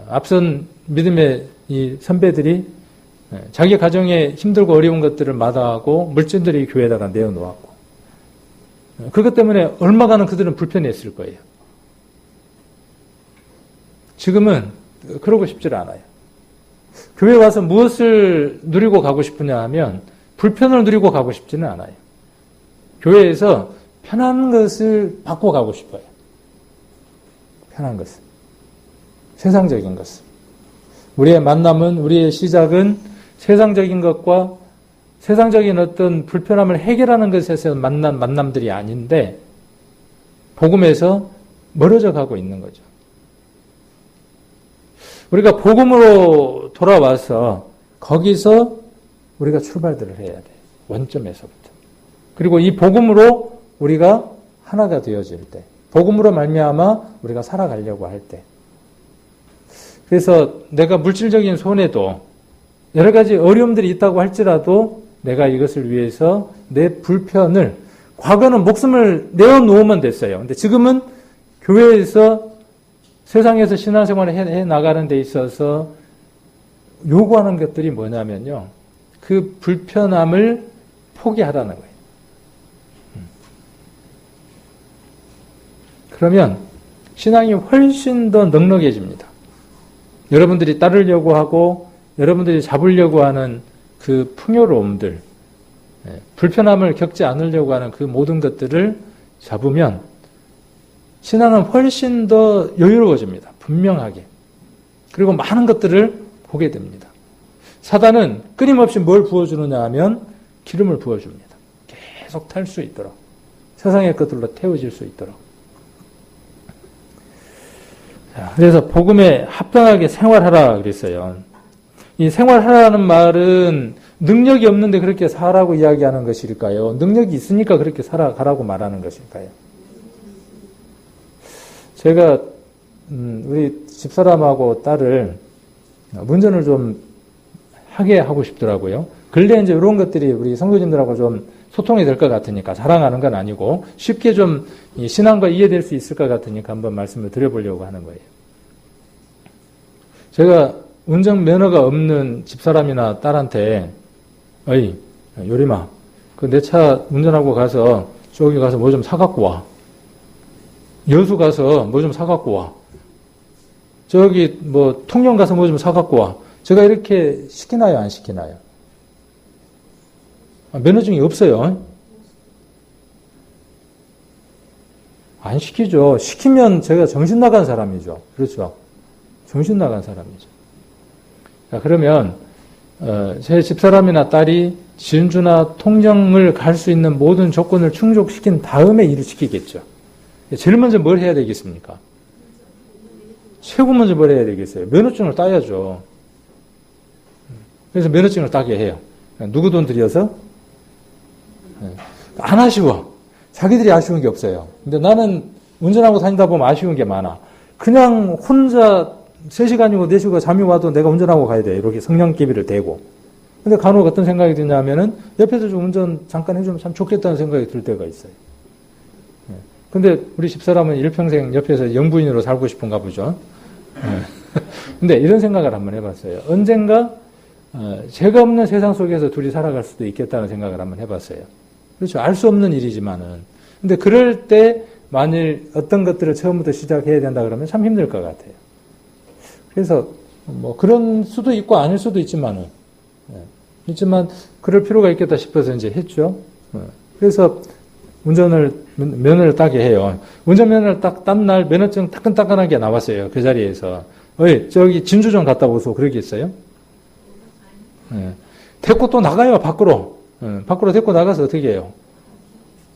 앞선 믿음의 이 선배들이 자기 가정에 힘들고 어려운 것들을 마다하고 물질들을 이 교회에다가 내어놓았고, 그것 때문에 얼마간은 그들은 불편했을 거예요. 지금은 그러고 싶지 않아요. 교회 와서 무엇을 누리고 가고 싶으냐 하면 불편을 누리고 가고 싶지는 않아요. 교회에서 편한 것을 받고 가고 싶어요. 편한 것을. 세상적인 것을. 우리의 만남은, 우리의 시작은 세상적인 것과 세상적인 어떤 불편함을 해결하는 것에서 만난 만남들이 아닌데 복음에서 멀어져 가고 있는 거죠. 우리가 복음으로 돌아와서 거기서 우리가 출발들을 해야 돼요. 원점에서부터. 그리고 이 복음으로 우리가 하나가 되어질 때, 복음으로 말미암아 우리가 살아가려고 할 때. 그래서 내가 물질적인 손해도 여러 가지 어려움들이 있다고 할지라도 내가 이것을 위해서 내 불편을, 과거는 목숨을 내어놓으면 됐어요. 근데 지금은 교회에서 세상에서 신앙생활을 해 나가는 데 있어서 요구하는 것들이 뭐냐면요. 그 불편함을 포기하라는 거예요. 그러면 신앙이 훨씬 더 넉넉해집니다. 여러분들이 따르려고 하고 여러분들이 잡으려고 하는 그 풍요로움들, 불편함을 겪지 않으려고 하는 그 모든 것들을 잡으면 신앙은 훨씬 더 여유로워집니다. 분명하게. 그리고 많은 것들을 보게 됩니다. 사단은 끊임없이 뭘 부어주느냐 하면 기름을 부어줍니다. 계속 탈 수 있도록. 세상의 것들로 태워질 수 있도록. 그래서 복음에 합당하게 생활하라 그랬어요. 이 생활하라는 말은 능력이 없는데 그렇게 살라고 이야기하는 것일까요? 능력이 있으니까 그렇게 살아가라고 말하는 것일까요? 제가 우리 집사람하고 딸을 운전을 좀 하게 하고 싶더라고요. 근래 이제 이런 것들이 우리 성도님들하고 좀 소통이 될 것 같으니까, 자랑하는 건 아니고 쉽게 좀 이 신앙과 이해될 수 있을 것 같으니까 한번 말씀을 드려보려고 하는 거예요. 제가 운전면허가 없는 집사람이나 딸한테 어이 요리마 그 내 차 운전하고 가서 저기 가서 뭐 좀 사갖고 와. 여수 가서 뭐 좀 사갖고 와. 저기 뭐 통영 가서 뭐 좀 사갖고 와. 제가 이렇게 시키나요, 안 시키나요? 면허증이 없어요. 안 시키죠. 시키면 제가 정신 나간 사람이죠. 그렇죠. 정신 나간 사람이죠. 자, 그러면 제 집사람이나 딸이 진주나 통영을 갈 수 있는 모든 조건을 충족시킨 다음에 일을 시키겠죠. 제일 먼저 뭘 해야 되겠습니까? 최고 먼저 뭘 해야 되겠어요? 면허증을 따야죠. 그래서 면허증을 따게 해요. 누구 돈 들여서? 안 아쉬워. 자기들이 아쉬운 게 없어요. 근데 나는 운전하고 다니다 보면 아쉬운 게 많아. 그냥 혼자 3시간이고 4시간 잠이 와도 내가 운전하고 가야 돼. 이렇게 성냥개비를 대고. 근데 간혹 어떤 생각이 드냐면은 옆에서 좀 운전 잠깐 해주면 참 좋겠다는 생각이 들 때가 있어요. 근데 우리 집사람은 일평생 옆에서 영부인으로 살고 싶은가 보죠. 근데 이런 생각을 한번 해봤어요. 언젠가 죄가 없는 세상 속에서 둘이 살아갈 수도 있겠다는 생각을 한번 해봤어요. 그렇죠. 알 수 없는 일이지만은. 근데 그럴 때 만일 어떤 것들을 처음부터 시작해야 된다 그러면 참 힘들 것 같아요. 그래서 뭐 그런 수도 있고 아닐 수도 있지만은 있지만 그럴 필요가 있겠다 싶어서 이제 했죠. 그래서 면허를 따게 해요. 운전면허를 딱 딴 날 면허증 따끈따끈하게 나왔어요. 그 자리에서. 어이, 저기 진주 좀 갔다 오소. 그러겠어요? 데리고 또 나가요, 밖으로. 밖으로 데리고 나가서 어떻게 해요?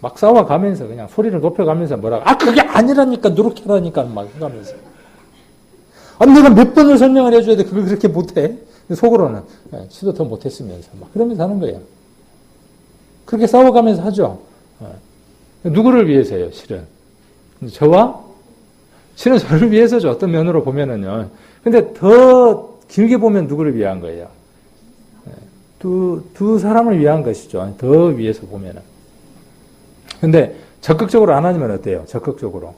막 싸워가면서 그냥 소리를 높여가면서 뭐라고. 그게 아니라니까, 누렇게 하라니까 막 해가면서. 내가 몇 번을 설명을 해줘야 돼. 그걸 그렇게 못해. 속으로는 시도 더 못했으면서 막 그러면서 하는 거예요. 그렇게 싸워가면서 하죠. 누구를 위해서요, 실은? 실은 저를 위해서죠. 어떤 면으로 보면은요. 근데 더 길게 보면 누구를 위한 거예요? 두 사람을 위한 것이죠. 더 위해서 보면은. 근데 적극적으로 안 하면 어때요? 적극적으로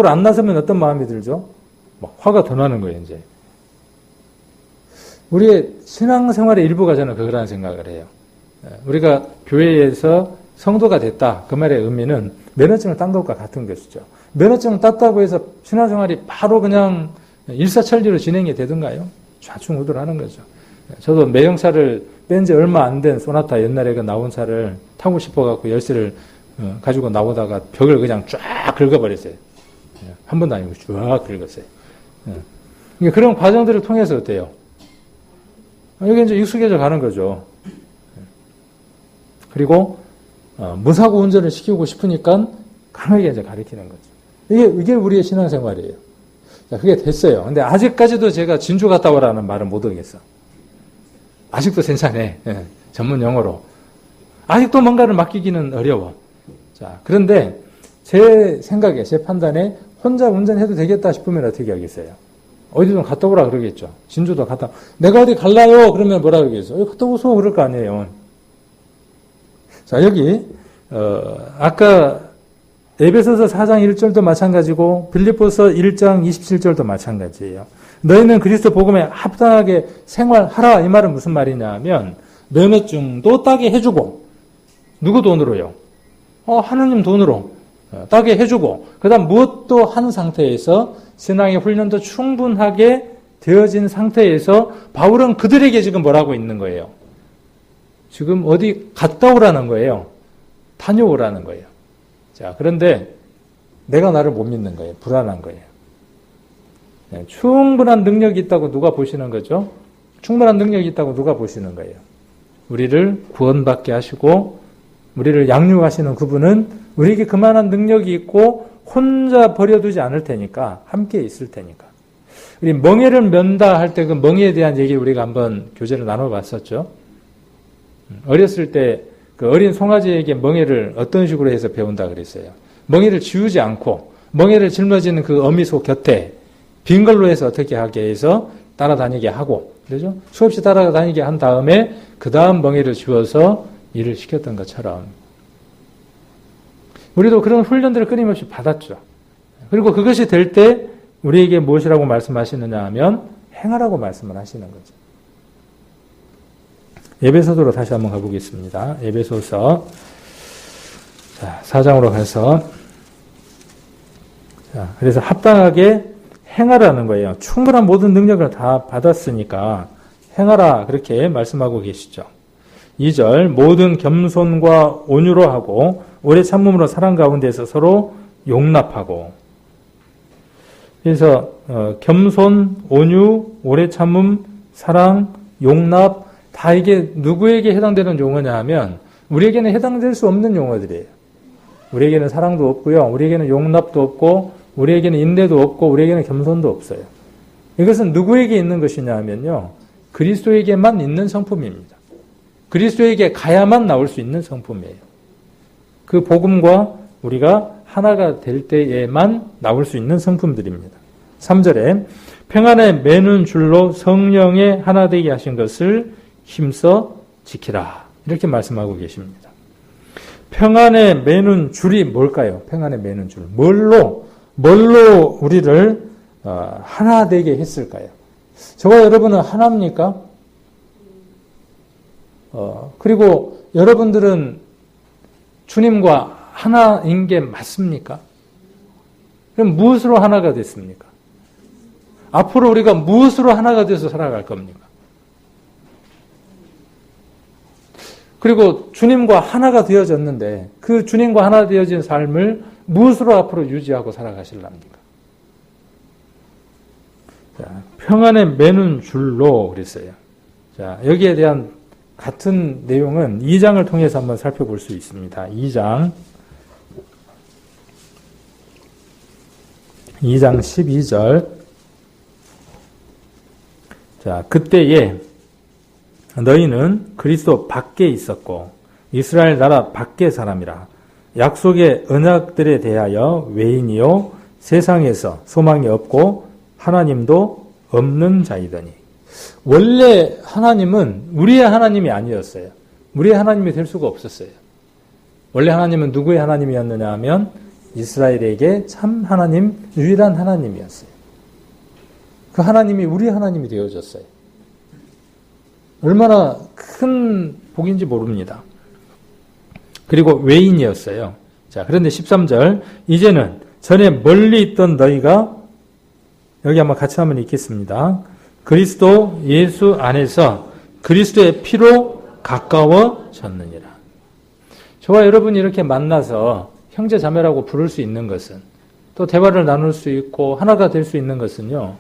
안 나서면 어떤 마음이 들죠? 막 화가 더 나는 거예요, 이제. 우리의 신앙생활의 일부가 저는 그거라는 생각을 해요. 우리가 교회에서 성도가 됐다. 그 말의 의미는 면허증을 딴 것과 같은 것이죠. 면허증을 땄다고 해서 신앙생활이 바로 그냥 일사천리로 진행이 되던가요? 좌충우돌하는 거죠. 저도 매형차를 뺀 지 얼마 안 된 소나타 옛날에 그 나온 차를 타고 싶어갖고 열쇠를 가지고 나오다가 벽을 그냥 쫙 긁어버렸어요. 한 번도 아니고 쫙 긁었어요. 그러니까 그런 과정들을 통해서 어때요? 여기 이제 익숙해져 가는 거죠. 그리고 무사고 운전을 시키고 싶으니까 강하게 이제 가르치는 거죠. 이게 우리의 신앙생활이에요. 자, 그게 됐어요. 근데 아직까지도 제가 진주 갔다 오라는 말은 못 하겠어. 아직도 괜찮네. 전문 용어로. 아직도 뭔가를 맡기기는 어려워. 자, 그런데 제 생각에, 제 판단에 혼자 운전해도 되겠다 싶으면 어떻게 하겠어요? 어디 좀 갔다 오라 그러겠죠. 진주도 갔다. 내가 어디 갈라요? 그러면 뭐라 그러겠어? 갔다 오소 그럴 거 아니에요. 자, 여기 아까 에베소서 4장 1절도 마찬가지고 빌립보서 1장 27절도 마찬가지예요. 너희는 그리스도 복음에 합당하게 생활하라. 이 말은 무슨 말이냐면 면허증도 따게 해주고 누구 돈으로요? 하느님 돈으로 따게 해주고 그 다음 무엇도 한 상태에서 신앙의 훈련도 충분하게 되어진 상태에서 바울은 그들에게 지금 뭐라고 있는 거예요? 지금 어디 갔다 오라는 거예요. 다녀오라는 거예요. 자, 그런데 내가 나를 못 믿는 거예요. 불안한 거예요. 충분한 능력이 있다고 누가 보시는 거죠? 충분한 능력이 있다고 누가 보시는 거예요? 우리를 구원받게 하시고 우리를 양육하시는 그분은 우리에게 그만한 능력이 있고 혼자 버려두지 않을 테니까 함께 있을 테니까. 우리 멍에를 면다 할 때 그 멍에에 대한 얘기 우리가 한번 교재를 나눠봤었죠. 어렸을 때 그 어린 송아지에게 멍에를 어떤 식으로 해서 배운다 그랬어요. 멍에를 지우지 않고 멍에를 짊어지는 그 어미소 곁에 빈 걸로 해서 어떻게 하게 해서 따라다니게 하고, 그죠? 수없이 따라다니게 한 다음에 그 다음 멍에를 쥐어서 일을 시켰던 것처럼 우리도 그런 훈련들을 끊임없이 받았죠. 그리고 그것이 될 때 우리에게 무엇이라고 말씀하시느냐 하면 행하라고 말씀을 하시는 거죠. 에베소서로 다시 한번 가보겠습니다. 에베소서 4장으로 가서 그래서 합당하게 행하라는 거예요. 충분한 모든 능력을 다 받았으니까 행하라 그렇게 말씀하고 계시죠. 2절 모든 겸손과 온유로 하고 오래 참음으로 사랑 가운데서 서로 용납하고 그래서 겸손, 온유, 오래 참음, 사랑, 용납 다 이게 누구에게 해당되는 용어냐 하면 우리에게는 해당될 수 없는 용어들이에요. 우리에게는 사랑도 없고요. 우리에게는 용납도 없고 우리에게는 인내도 없고 우리에게는 겸손도 없어요. 이것은 누구에게 있는 것이냐 하면요. 그리스도에게만 있는 성품입니다. 그리스도에게 가야만 나올 수 있는 성품이에요. 그 복음과 우리가 하나가 될 때에만 나올 수 있는 성품들입니다. 3절에 평안에 매는 줄로 성령의 하나 되게 하신 것을 힘써 지키라. 이렇게 말씀하고 계십니다. 평안에 매는 줄이 뭘까요? 평안에 매는 줄. 뭘로 우리를 하나 되게 했을까요? 저와 여러분은 하나입니까? 그리고 여러분들은 주님과 하나인 게 맞습니까? 그럼 무엇으로 하나가 됐습니까? 앞으로 우리가 무엇으로 하나가 돼서 살아갈 겁니까? 그리고 주님과 하나가 되어졌는데 그 주님과 하나 되어진 삶을 무엇으로 앞으로 유지하고 살아가실랍니까? 자, 평안에 매는 줄로 그랬어요. 자, 여기에 대한 같은 내용은 2장을 통해서 한번 살펴볼 수 있습니다. 2장 12절. 자, 그때에 너희는 그리스도 밖에 있었고 이스라엘 나라 밖의 사람이라 약속의 언약들에 대하여 외인이요 세상에서 소망이 없고 하나님도 없는 자이더니 원래 하나님은 우리의 하나님이 아니었어요. 우리의 하나님이 될 수가 없었어요. 원래 하나님은 누구의 하나님이었느냐 하면 이스라엘에게 참 하나님, 유일한 하나님이었어요. 그 하나님이 우리 하나님이 되어졌어요. 얼마나 큰 복인지 모릅니다. 그리고 외인이었어요. 자, 그런데 13절 이제는 전에 멀리 있던 너희가 여기 한번 같이 한번 읽겠습니다. 그리스도 예수 안에서 그리스도의 피로 가까워졌느니라. 저와 여러분이 이렇게 만나서 형제 자매라고 부를 수 있는 것은 또 대화를 나눌 수 있고 하나가 될 수 있는 것은요.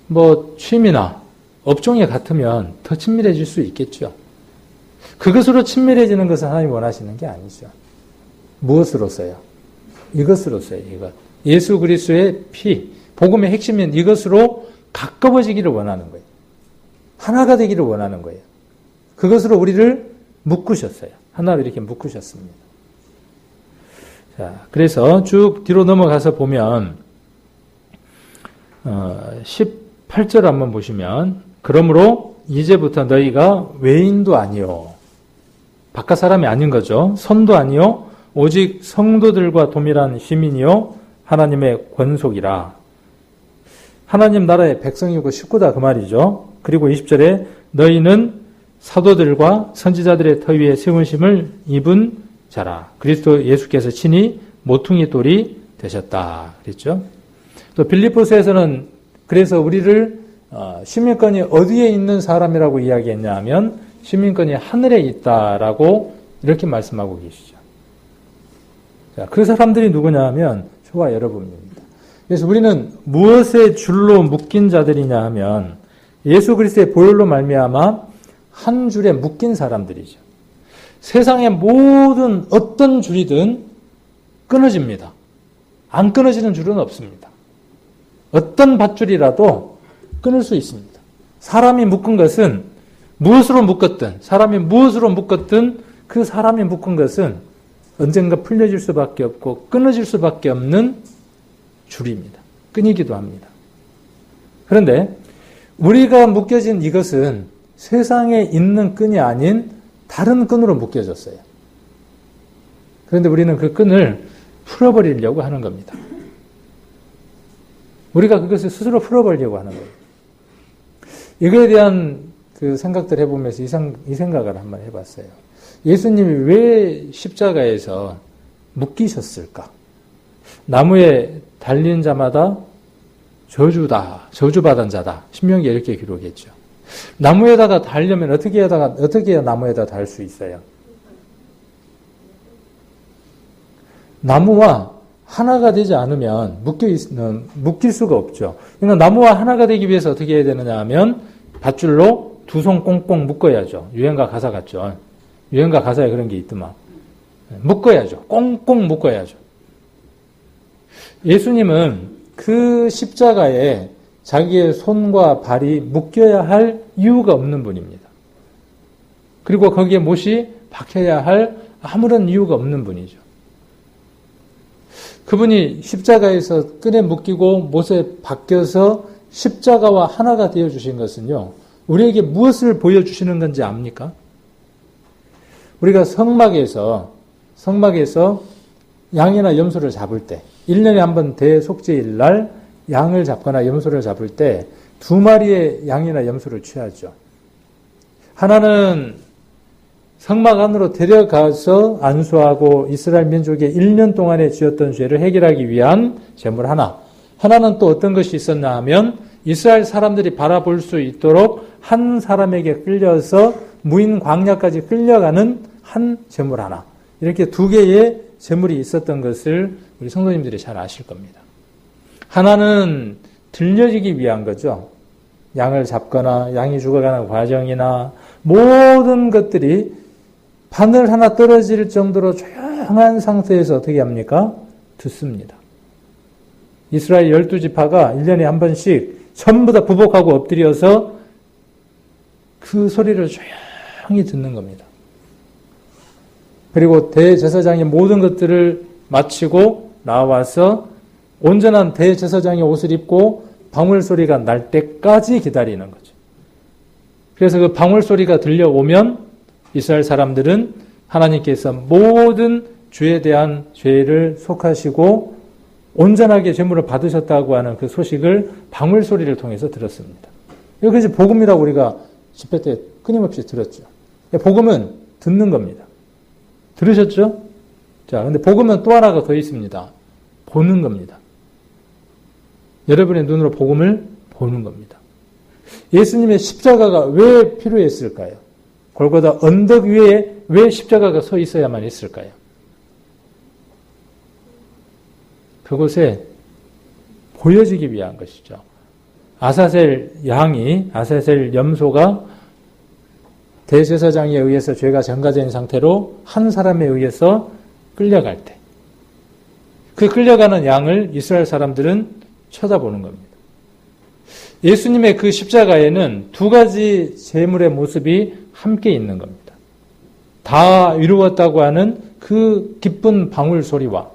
뭐 취미나 업종이 같으면 더 친밀해질 수 있겠죠. 그것으로 친밀해지는 것은 하나님이 원하시는 게 아니죠. 무엇으로서요? 이것으로서요. 이것. 예수 그리스도의 피, 복음의 핵심인 이것으로 가까워지기를 원하는 거예요. 하나가 되기를 원하는 거예요. 그것으로 우리를 묶으셨어요. 하나로 이렇게 묶으셨습니다. 자, 그래서 쭉 뒤로 넘어가서 보면 18절 한번 보시면 그러므로 이제부터 너희가 외인도 아니요 바깥 사람이 아닌 거죠. 선도 아니요 오직 성도들과 동일한 시민이요 하나님의 권속이라. 하나님 나라의 백성이고 식구다 그 말이죠. 그리고 20절에 너희는 사도들과 선지자들의 터 위에 세우심을 입은 자라. 그리스도 예수께서 친히 모퉁이 돌이 되셨다. 그랬죠. 또 빌립보서에서는 그래서 우리를 시민권이 어디에 있는 사람이라고 이야기했냐 하면 시민권이 하늘에 있다라고 이렇게 말씀하고 계시죠. 자, 그 사람들이 누구냐 하면 저와 여러분입니다. 그래서 우리는 무엇의 줄로 묶인 자들이냐 하면 예수 그리스도의 보혈로 말미암아 한 줄에 묶인 사람들이죠. 세상의 모든 어떤 줄이든 끊어집니다. 안 끊어지는 줄은 없습니다. 어떤 밧줄이라도 끊을 수 있습니다. 사람이 묶은 것은 무엇으로 묶었든 사람이 무엇으로 묶었든 그 사람이 묶은 것은 언젠가 풀려질 수밖에 없고 끊어질 수밖에 없는 줄입니다. 끊이기도 합니다. 그런데 우리가 묶여진 이것은 세상에 있는 끈이 아닌 다른 끈으로 묶여졌어요. 그런데 우리는 그 끈을 풀어버리려고 하는 겁니다. 우리가 그것을 스스로 풀어버리려고 하는 거예요. 이거에 대한 그 생각들 해보면서 이 생각을 한번 해봤어요. 예수님이 왜 십자가에서 묶이셨을까? 나무에 달린 자마다 저주다, 저주받은 자다. 신명기에 이렇게 기록했죠. 나무에다가 달려면 어떻게 해야 나무에다 달 수 있어요? 나무와 하나가 되지 않으면 묶일 수가 없죠. 그러니까 나무와 하나가 되기 위해서 어떻게 해야 되느냐 하면 밧줄로 두 손 꽁꽁 묶어야죠. 유행가 가사 같죠. 유행가 가사에 그런 게 있더만. 묶어야죠. 꽁꽁 묶어야죠. 예수님은 그 십자가에 자기의 손과 발이 묶여야 할 이유가 없는 분입니다. 그리고 거기에 못이 박혀야 할 아무런 이유가 없는 분이죠. 그분이 십자가에서 끈에 묶이고 못에 박혀서 십자가와 하나가 되어주신 것은요, 우리에게 무엇을 보여주시는 건지 압니까? 우리가 성막에서 양이나 염소를 잡을 때, 1년에 한 번 대속죄일 날 양을 잡거나 염소를 잡을 때 두 마리의 양이나 염소를 취하죠. 하나는 성막 안으로 데려가서 안수하고 이스라엘 민족의 1년 동안에 지었던 죄를 해결하기 위한 제물 하나는 또 어떤 것이 있었나 하면 이스라엘 사람들이 바라볼 수 있도록 한 사람에게 끌려서 무인 광야까지 끌려가는 한 제물 하나. 이렇게 두 개의 제물이 있었던 것을 우리 성도님들이 잘 아실 겁니다. 하나는 들려지기 위한 거죠. 양을 잡거나 양이 죽어가는 과정이나 모든 것들이 바늘 하나 떨어질 정도로 조용한 상태에서 어떻게 합니까? 듣습니다. 이스라엘 12지파가 1년에 한 번씩 전부 다 부복하고 엎드려서 그 소리를 조용히 듣는 겁니다. 그리고 대제사장이 모든 것들을 마치고 나와서 온전한 대제사장의 옷을 입고 방울 소리가 날 때까지 기다리는 거죠. 그래서 그 방울 소리가 들려오면 이스라엘 사람들은 하나님께서 모든 죄에 대한 죄를 속하시고 온전하게 제물을 받으셨다고 하는 그 소식을 방울 소리를 통해서 들었습니다. 이것이 복음이라고 우리가 집회 때 끊임없이 들었죠. 복음은 듣는 겁니다. 들으셨죠? 자, 근데 복음은 또 하나가 더 있습니다. 보는 겁니다. 여러분의 눈으로 복음을 보는 겁니다. 예수님의 십자가가 왜 필요했을까요? 골고다 언덕 위에 왜 십자가가 서 있어야만 했을까요? 그곳에 보여지기 위한 것이죠. 아사셀 염소가 대제사장에 의해서 죄가 전가된 상태로 한 사람에 의해서 끌려갈 때, 그 끌려가는 양을 이스라엘 사람들은 쳐다보는 겁니다. 예수님의 그 십자가에는 두 가지 제물의 모습이 함께 있는 겁니다. 다 이루었다고 하는 그 기쁜 방울 소리와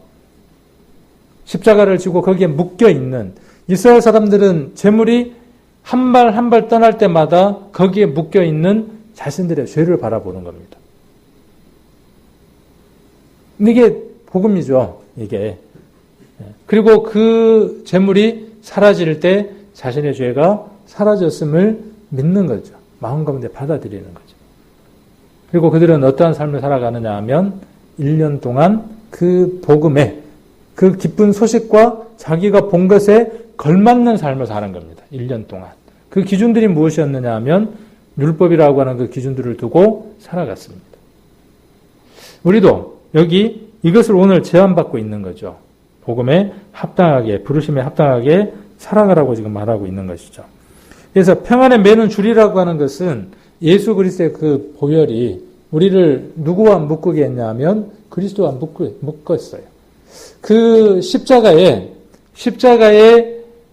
십자가를 지고 거기에 묶여 있는 이스라엘 사람들은 제물이 한 발 한 발 떠날 때마다 거기에 묶여 있는 자신들의 죄를 바라보는 겁니다. 이게 복음이죠, 이게. 그리고 그 제물이 사라질 때 자신의 죄가 사라졌음을 믿는 거죠. 마음 가운데 받아들이는 거죠. 그리고 그들은 어떠한 삶을 살아가느냐 하면 1년 동안 그 복음에, 그 기쁜 소식과 자기가 본 것에 걸맞는 삶을 사는 겁니다. 1년 동안. 그 기준들이 무엇이었느냐 하면 율법이라고 하는 그 기준들을 두고 살아갔습니다. 우리도 여기 이것을 오늘 제안받고 있는 거죠. 복음에 합당하게, 부르심에 합당하게 살아가라고 지금 말하고 있는 것이죠. 그래서 평안의 매는 줄이라고 하는 것은 예수 그리스도의 그 보혈이 우리를 누구와 묶게 했냐면 그리스도와 묶었어요. 그 십자가에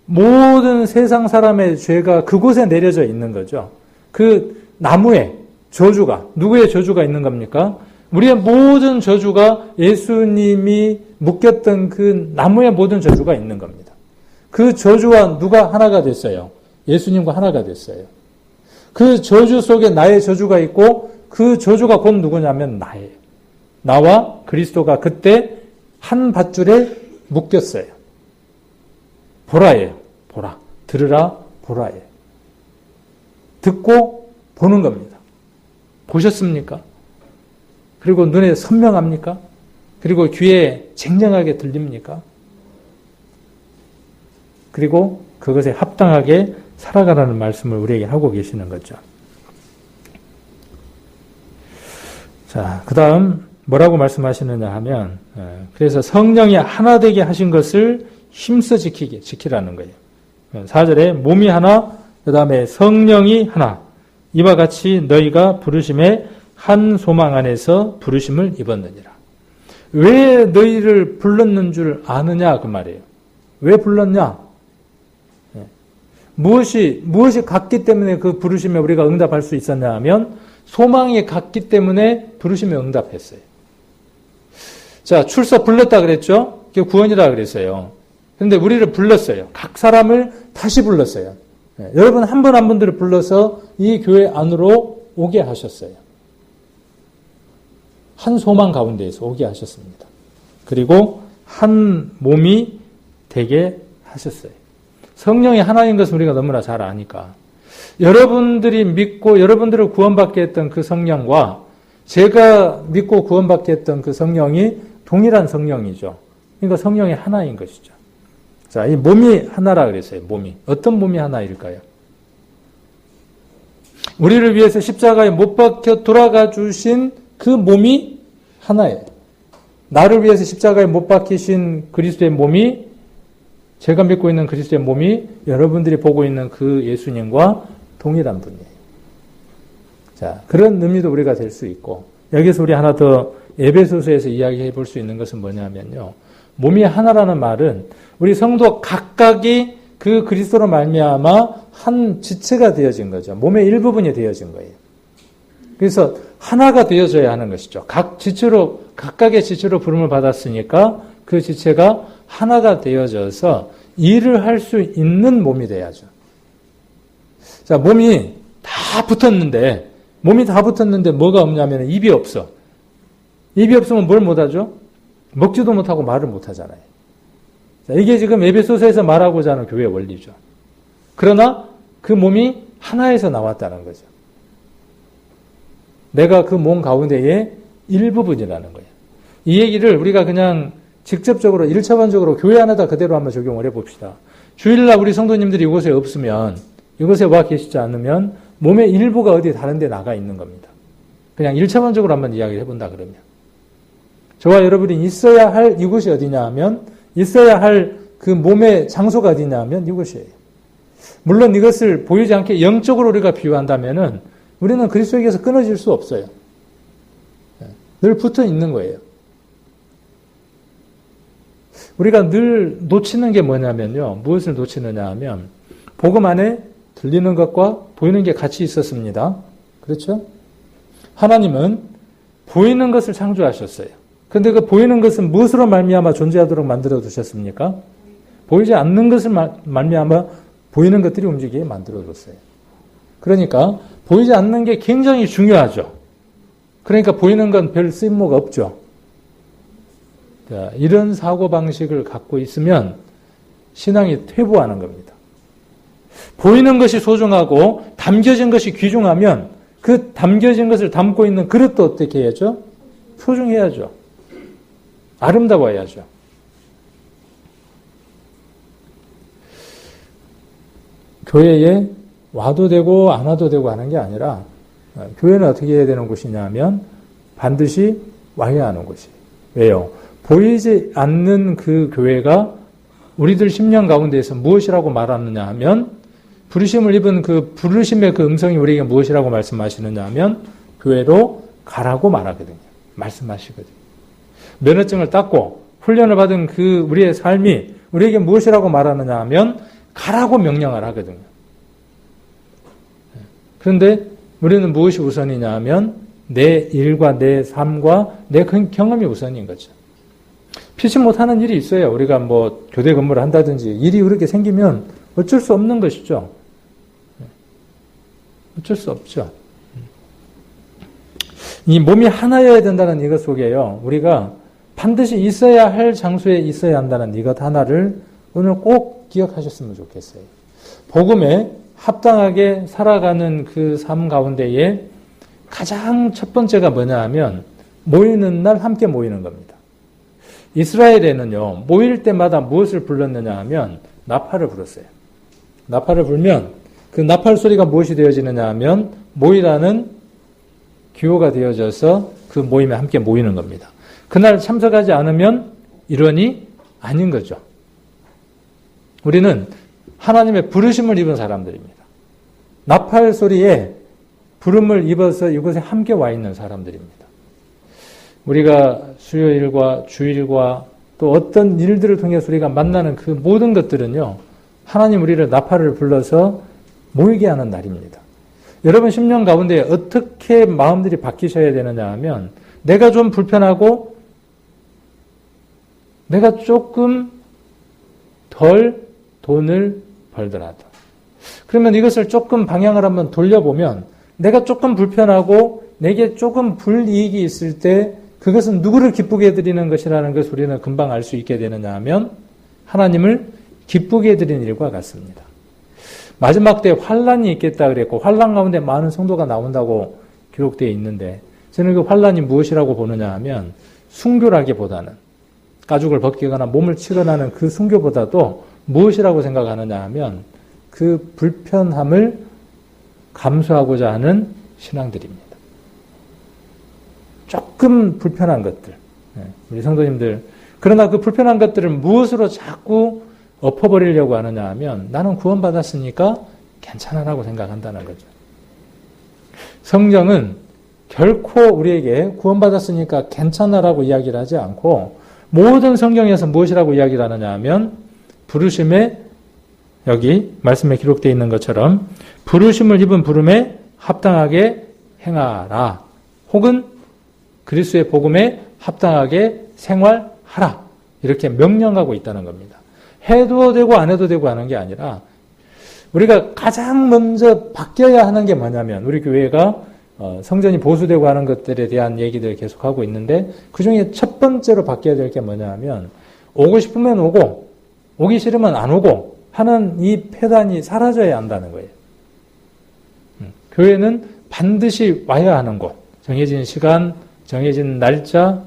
모든 세상 사람의 죄가 그곳에 내려져 있는 거죠. 그 나무에 저주가, 누구의 저주가 있는 겁니까? 우리의 모든 저주가 예수님이 묶였던 그 나무의 모든 저주가 있는 겁니다. 그 저주와 누가 하나가 됐어요? 예수님과 하나가 됐어요. 그 저주 속에 나의 저주가 있고 그 저주가 곧 누구냐면 나예요. 나와 그리스도가 그때 한 밧줄에 묶였어요. 보라예요. 보라. 들으라 보라예요. 듣고 보는 겁니다. 보셨습니까? 그리고 눈에 선명합니까? 그리고 귀에 쟁쟁하게 들립니까? 그리고 그것에 합당하게 살아가라는 말씀을 우리에게 하고 계시는 거죠. 자, 그 다음 뭐라고 말씀하시느냐 하면 그래서 성령이 하나 되게 하신 것을 힘써 지키라는 거예요. 4절에 몸이 하나, 그 다음에 성령이 하나, 이와 같이 너희가 부르심에 한 소망 안에서 부르심을 입었느니라. 왜 너희를 불렀는 줄 아느냐 그 말이에요. 왜 불렀냐? 무엇이 같기 때문에 그 부르심에 우리가 응답할 수 있었냐 하면 소망이 같기 때문에 부르심에 응답했어요. 자, 출석 불렀다 그랬죠? 그게 구원이라 그랬어요. 그런데 우리를 불렀어요. 각 사람을 다시 불렀어요. 여러분 한 분 한 분들을 불러서 이 교회 안으로 오게 하셨어요. 한 소망 가운데에서 오게 하셨습니다. 그리고 한 몸이 되게 하셨어요. 성령이 하나인 것은 우리가 너무나 잘 아니까. 여러분들이 믿고 여러분들을 구원받게 했던 그 성령과 제가 믿고 구원받게 했던 그 성령이 동일한 성령이죠. 그러니까 성령이 하나인 것이죠. 자, 이 몸이 하나라 그랬어요. 몸이. 어떤 몸이 하나일까요? 우리를 위해서 십자가에 못 박혀 돌아가 주신 그 몸이 하나예요. 나를 위해서 십자가에 못 박히신 그리스도의 몸이, 제가 믿고 있는 그리스도의 몸이 여러분들이 보고 있는 그 예수님과 동일한 분이에요. 자, 그런 의미도 우리가 될 수 있고, 여기서 우리 하나 더 에베소서에서 이야기해 볼 수 있는 것은 뭐냐면요. 몸이 하나라는 말은 우리 성도 각각이 그 그리스도로 말미암아 한 지체가 되어진 거죠. 몸의 일부분이 되어진 거예요. 그래서 하나가 되어져야 하는 것이죠. 각각의 지체로 부름을 받았으니까 그 지체가 하나가 되어져서 일을 할 수 있는 몸이 돼야죠. 자, 몸이 다 붙었는데 뭐가 없냐면 입이 없어. 입이 없으면 뭘 못하죠? 먹지도 못하고 말을 못하잖아요. 자, 이게 지금 에베소서에서 말하고자 하는 교회의 원리죠. 그러나 그 몸이 하나에서 나왔다는 거죠. 내가 그 몸 가운데의 일부분이라는 거예요. 이 얘기를 우리가 그냥 직접적으로 1차원적으로 교회 안에다 그대로 한번 적용을 해봅시다. 주일날 우리 성도님들이 이곳에 없으면, 이곳에 와 계시지 않으면 몸의 일부가 어디 다른 데 나가 있는 겁니다. 그냥 1차원적으로 한번 이야기를 해본다 그러면. 저와 여러분이 있어야 할 이곳이 어디냐 하면, 있어야 할 그 몸의 장소가 어디냐 하면 이곳이에요. 물론 이것을 보이지 않게 영적으로 우리가 비유한다면은 우리는 그리스도에게서 끊어질 수 없어요. 늘 붙어 있는 거예요. 우리가 늘 놓치는 게 뭐냐면요. 무엇을 놓치느냐 하면 복음 안에 들리는 것과 보이는 게 같이 있었습니다. 그렇죠? 하나님은 보이는 것을 창조하셨어요. 그런데 그 보이는 것은 무엇으로 말미암아 존재하도록 만들어 두셨습니까? 보이지 않는 것을 말미암아 보이는 것들이 움직이게 만들어 뒀어요. 그러니까 보이지 않는 게 굉장히 중요하죠. 그러니까 보이는 건 별 쓸모가 없죠. 자, 이런 사고방식을 갖고 있으면 신앙이 퇴보하는 겁니다. 보이는 것이 소중하고 담겨진 것이 귀중하면 그 담겨진 것을 담고 있는 그릇도 어떻게 해야죠? 소중해야죠. 아름다워야죠. 교회에 와도 되고 안 와도 되고 하는 게 아니라 교회는 어떻게 해야 되는 곳이냐 하면 반드시 와야 하는 곳이에요. 왜요? 보이지 않는 그 교회가 우리들 심령 가운데에서 무엇이라고 말하느냐 하면 부르심을 입은 그 부르심의 그 음성이 우리에게 무엇이라고 말씀하시느냐 하면 교회로 가라고 말하거든요. 말씀하시거든요. 면허증을 땄고 훈련을 받은 그 우리의 삶이 우리에게 무엇이라고 말하느냐 하면 가라고 명령을 하거든요. 그런데 우리는 무엇이 우선이냐 하면 내 일과 내 삶과 내 경험이 우선인 거죠. 피치 못하는 일이 있어요. 우리가 뭐 교대 근무를 한다든지 일이 그렇게 생기면 어쩔 수 없는 것이죠. 어쩔 수 없죠. 이 몸이 하나여야 된다는 이것 속에요. 우리가 반드시 있어야 할 장소에 있어야 한다는 이것 하나를 오늘 꼭 기억하셨으면 좋겠어요. 복음에 합당하게 살아가는 그 삶 가운데에 가장 첫 번째가 뭐냐 하면 모이는 날 함께 모이는 겁니다. 이스라엘에는요, 모일 때마다 무엇을 불렀느냐 하면 나팔을 불었어요. 나팔을 불면 그 나팔 소리가 무엇이 되어지느냐 하면 모이라는 기호가 되어져서 그 모임에 함께 모이는 겁니다. 그날 참석하지 않으면 일원이 아닌 거죠. 우리는 하나님의 부르심을 입은 사람들입니다. 나팔 소리에 부름을 입어서 이곳에 함께 와 있는 사람들입니다. 우리가 수요일과 주일과 또 어떤 일들을 통해서 우리가 만나는 그 모든 것들은요, 하나님 우리를 나팔을 불러서 모이게 하는 날입니다. 여러분 10년 가운데 어떻게 마음들이 바뀌셔야 되느냐 하면 내가 좀 불편하고 내가 조금 덜 돈을 벌더라도 그러면 이것을 조금 방향을 한번 돌려보면 내가 조금 불편하고 내게 조금 불이익이 있을 때 그것은 누구를 기쁘게 해드리는 것이라는 것을 우리는 금방 알 수 있게 되느냐 하면 하나님을 기쁘게 해드리는 일과 같습니다. 마지막 때 환란이 있겠다 그랬고 환란 가운데 많은 성도가 나온다고 기록되어 있는데 저는 그 환란이 무엇이라고 보느냐 하면 순교라기보다는 가죽을 벗기거나 몸을 치거나 하는 그 순교보다도 무엇이라고 생각하느냐 하면 그 불편함을 감수하고자 하는 신앙들입니다. 조금 불편한 것들, 우리 성도님들, 그러나 그 불편한 것들을 무엇으로 자꾸 엎어버리려고 하느냐 하면 나는 구원받았으니까 괜찮아라고 생각한다는 거죠. 성경은 결코 우리에게 구원받았으니까 괜찮아라고 이야기를 하지 않고 모든 성경에서 무엇이라고 이야기를 하느냐 하면 부르심에 여기 말씀에 기록되어 있는 것처럼 부르심을 입은 부름에 합당하게 행하라. 혹은 그리스도의 복음에 합당하게 생활하라. 이렇게 명령하고 있다는 겁니다. 해도 되고 안 해도 되고 하는 게 아니라 우리가 가장 먼저 바뀌어야 하는 게 뭐냐면 우리 교회가 성전이 보수되고 하는 것들에 대한 얘기들을 계속하고 있는데 그중에 첫 번째로 바뀌어야 될 게 뭐냐면 오고 싶으면 오고 오기 싫으면 안 오고 하는 이 폐단이 사라져야 한다는 거예요. 교회는 반드시 와야 하는 곳, 정해진 시간, 정해진 날짜,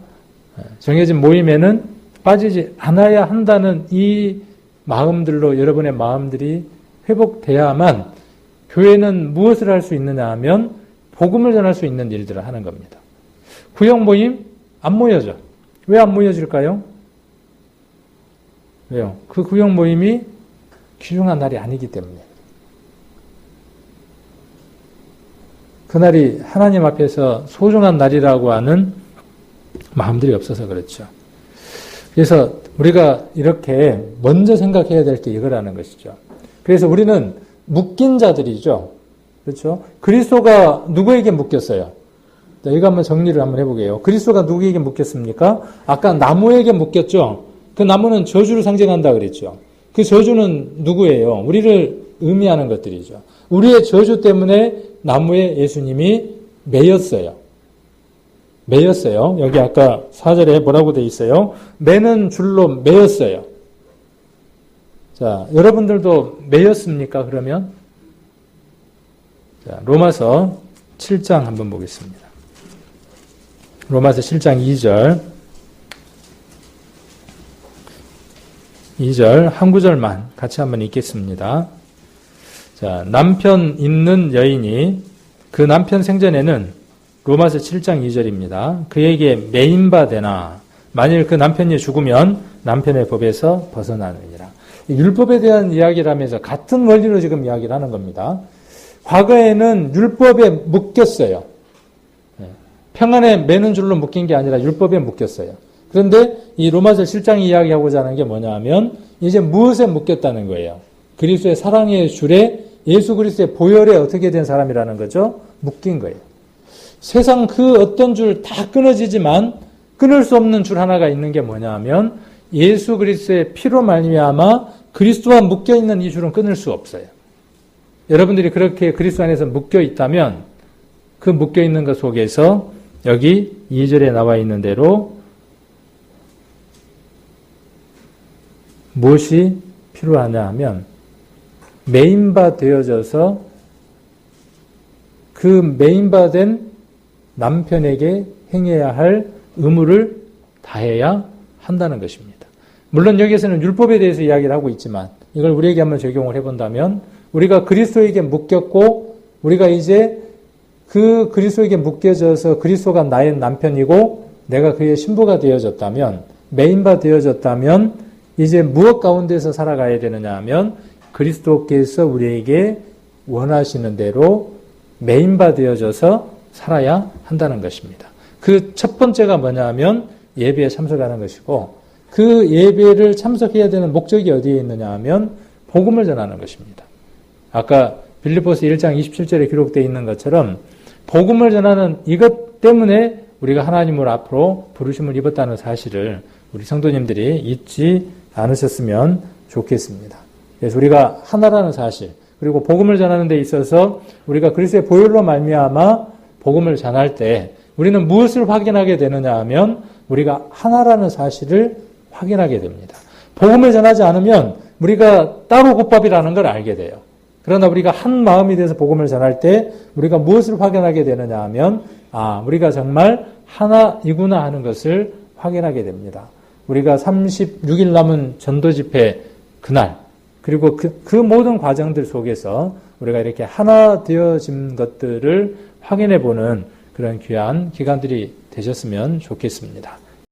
정해진 모임에는 빠지지 않아야 한다는 이 마음들로 여러분의 마음들이 회복돼야만 교회는 무엇을 할 수 있느냐 하면 복음을 전할 수 있는 일들을 하는 겁니다. 구역 모임 안 모여져. 왜 안 모여질까요? 왜요? 그 구역 모임이 귀중한 날이 아니기 때문에. 그날이 하나님 앞에서 소중한 날이라고 하는 마음들이 없어서 그렇죠. 그래서 우리가 이렇게 먼저 생각해야 될 게 이거라는 것이죠. 그래서 우리는 묶인 자들이죠. 그렇죠? 그리스도가 누구에게 묶였어요? 자, 이거 한번 정리를 한번 해보게요. 그리스도가 누구에게 묶였습니까? 아까 나무에게 묶였죠? 그 나무는 저주를 상징한다 그랬죠. 그 저주는 누구예요? 우리를 의미하는 것들이죠. 우리의 저주 때문에 나무에 예수님이 매였어요. 매였어요. 여기 아까 4절에 뭐라고 돼 있어요? 매는 줄로 매였어요. 자, 여러분들도 매였습니까? 그러면? 자, 로마서 7장 한번 보겠습니다. 로마서 7장 2절 한 구절만 같이 한번 읽겠습니다. 자, 남편 있는 여인이 그 남편 생전에는 로마서 7장 2절입니다. 그에게 매인 바 되나 만일 그 남편이 죽으면 남편의 법에서 벗어나느니라. 율법에 대한 이야기를 하면서 같은 원리로 지금 이야기를 하는 겁니다. 과거에는 율법에 묶였어요. 평안에 매는 줄로 묶인 게 아니라 율법에 묶였어요. 그런데 이 로마서 7장이 이야기하고자 하는 게 뭐냐 하면 이제 무엇에 묶였다는 거예요. 그리스도의 사랑의 줄에 예수 그리스도의 보혈에 어떻게 된 사람이라는 거죠? 묶인 거예요. 세상 그 어떤 줄 다 끊어지지만 끊을 수 없는 줄 하나가 있는 게 뭐냐 하면 예수 그리스도의 피로 말미암아 그리스도와 묶여있는 이 줄은 끊을 수 없어요. 여러분들이 그렇게 그리스도 안에서 묶여 있다면 그 묶여 있는 것 속에서 여기 2절에 나와 있는 대로 무엇이 필요하냐 하면 메인바 되어져서 그 메인바 된 남편에게 행해야 할 의무를 다해야 한다는 것입니다. 물론 여기에서는 율법에 대해서 이야기를 하고 있지만 이걸 우리에게 한번 적용을 해본다면 우리가 그리스도에게 묶였고 우리가 이제 그 그리스도에게 묶여져서 그리스도가 나의 남편이고 내가 그의 신부가 되어졌다면 메인바 되어졌다면 이제 무엇 가운데서 살아가야 되느냐 하면 그리스도께서 우리에게 원하시는 대로 메인바 되어져서 살아야 한다는 것입니다. 그 첫 번째가 뭐냐 하면 예배에 참석하는 것이고 그 예배를 참석해야 되는 목적이 어디에 있느냐 하면 복음을 전하는 것입니다. 아까 빌립보서 1장 27절에 기록되어 있는 것처럼 복음을 전하는 이것 때문에 우리가 하나님을 앞으로 부르심을 입었다는 사실을 우리 성도님들이 잊지 않으셨으면 좋겠습니다. 그래서 우리가 하나라는 사실 그리고 복음을 전하는 데 있어서 우리가 그리스도의 보혈로 말미암아 복음을 전할 때 우리는 무엇을 확인하게 되느냐 하면 우리가 하나라는 사실을 확인하게 됩니다. 복음을 전하지 않으면 우리가 따로 곱밥이라는 걸 알게 돼요. 그러나 우리가 한 마음이 돼서 복음을 전할 때 우리가 무엇을 확인하게 되느냐 하면 우리가 정말 하나이구나 하는 것을 확인하게 됩니다. 우리가 36일 남은 전도 집회 그날 그리고 그 모든 과정들 속에서 우리가 이렇게 하나 되어진 것들을 확인해 보는 그런 귀한 기간들이 되셨으면 좋겠습니다.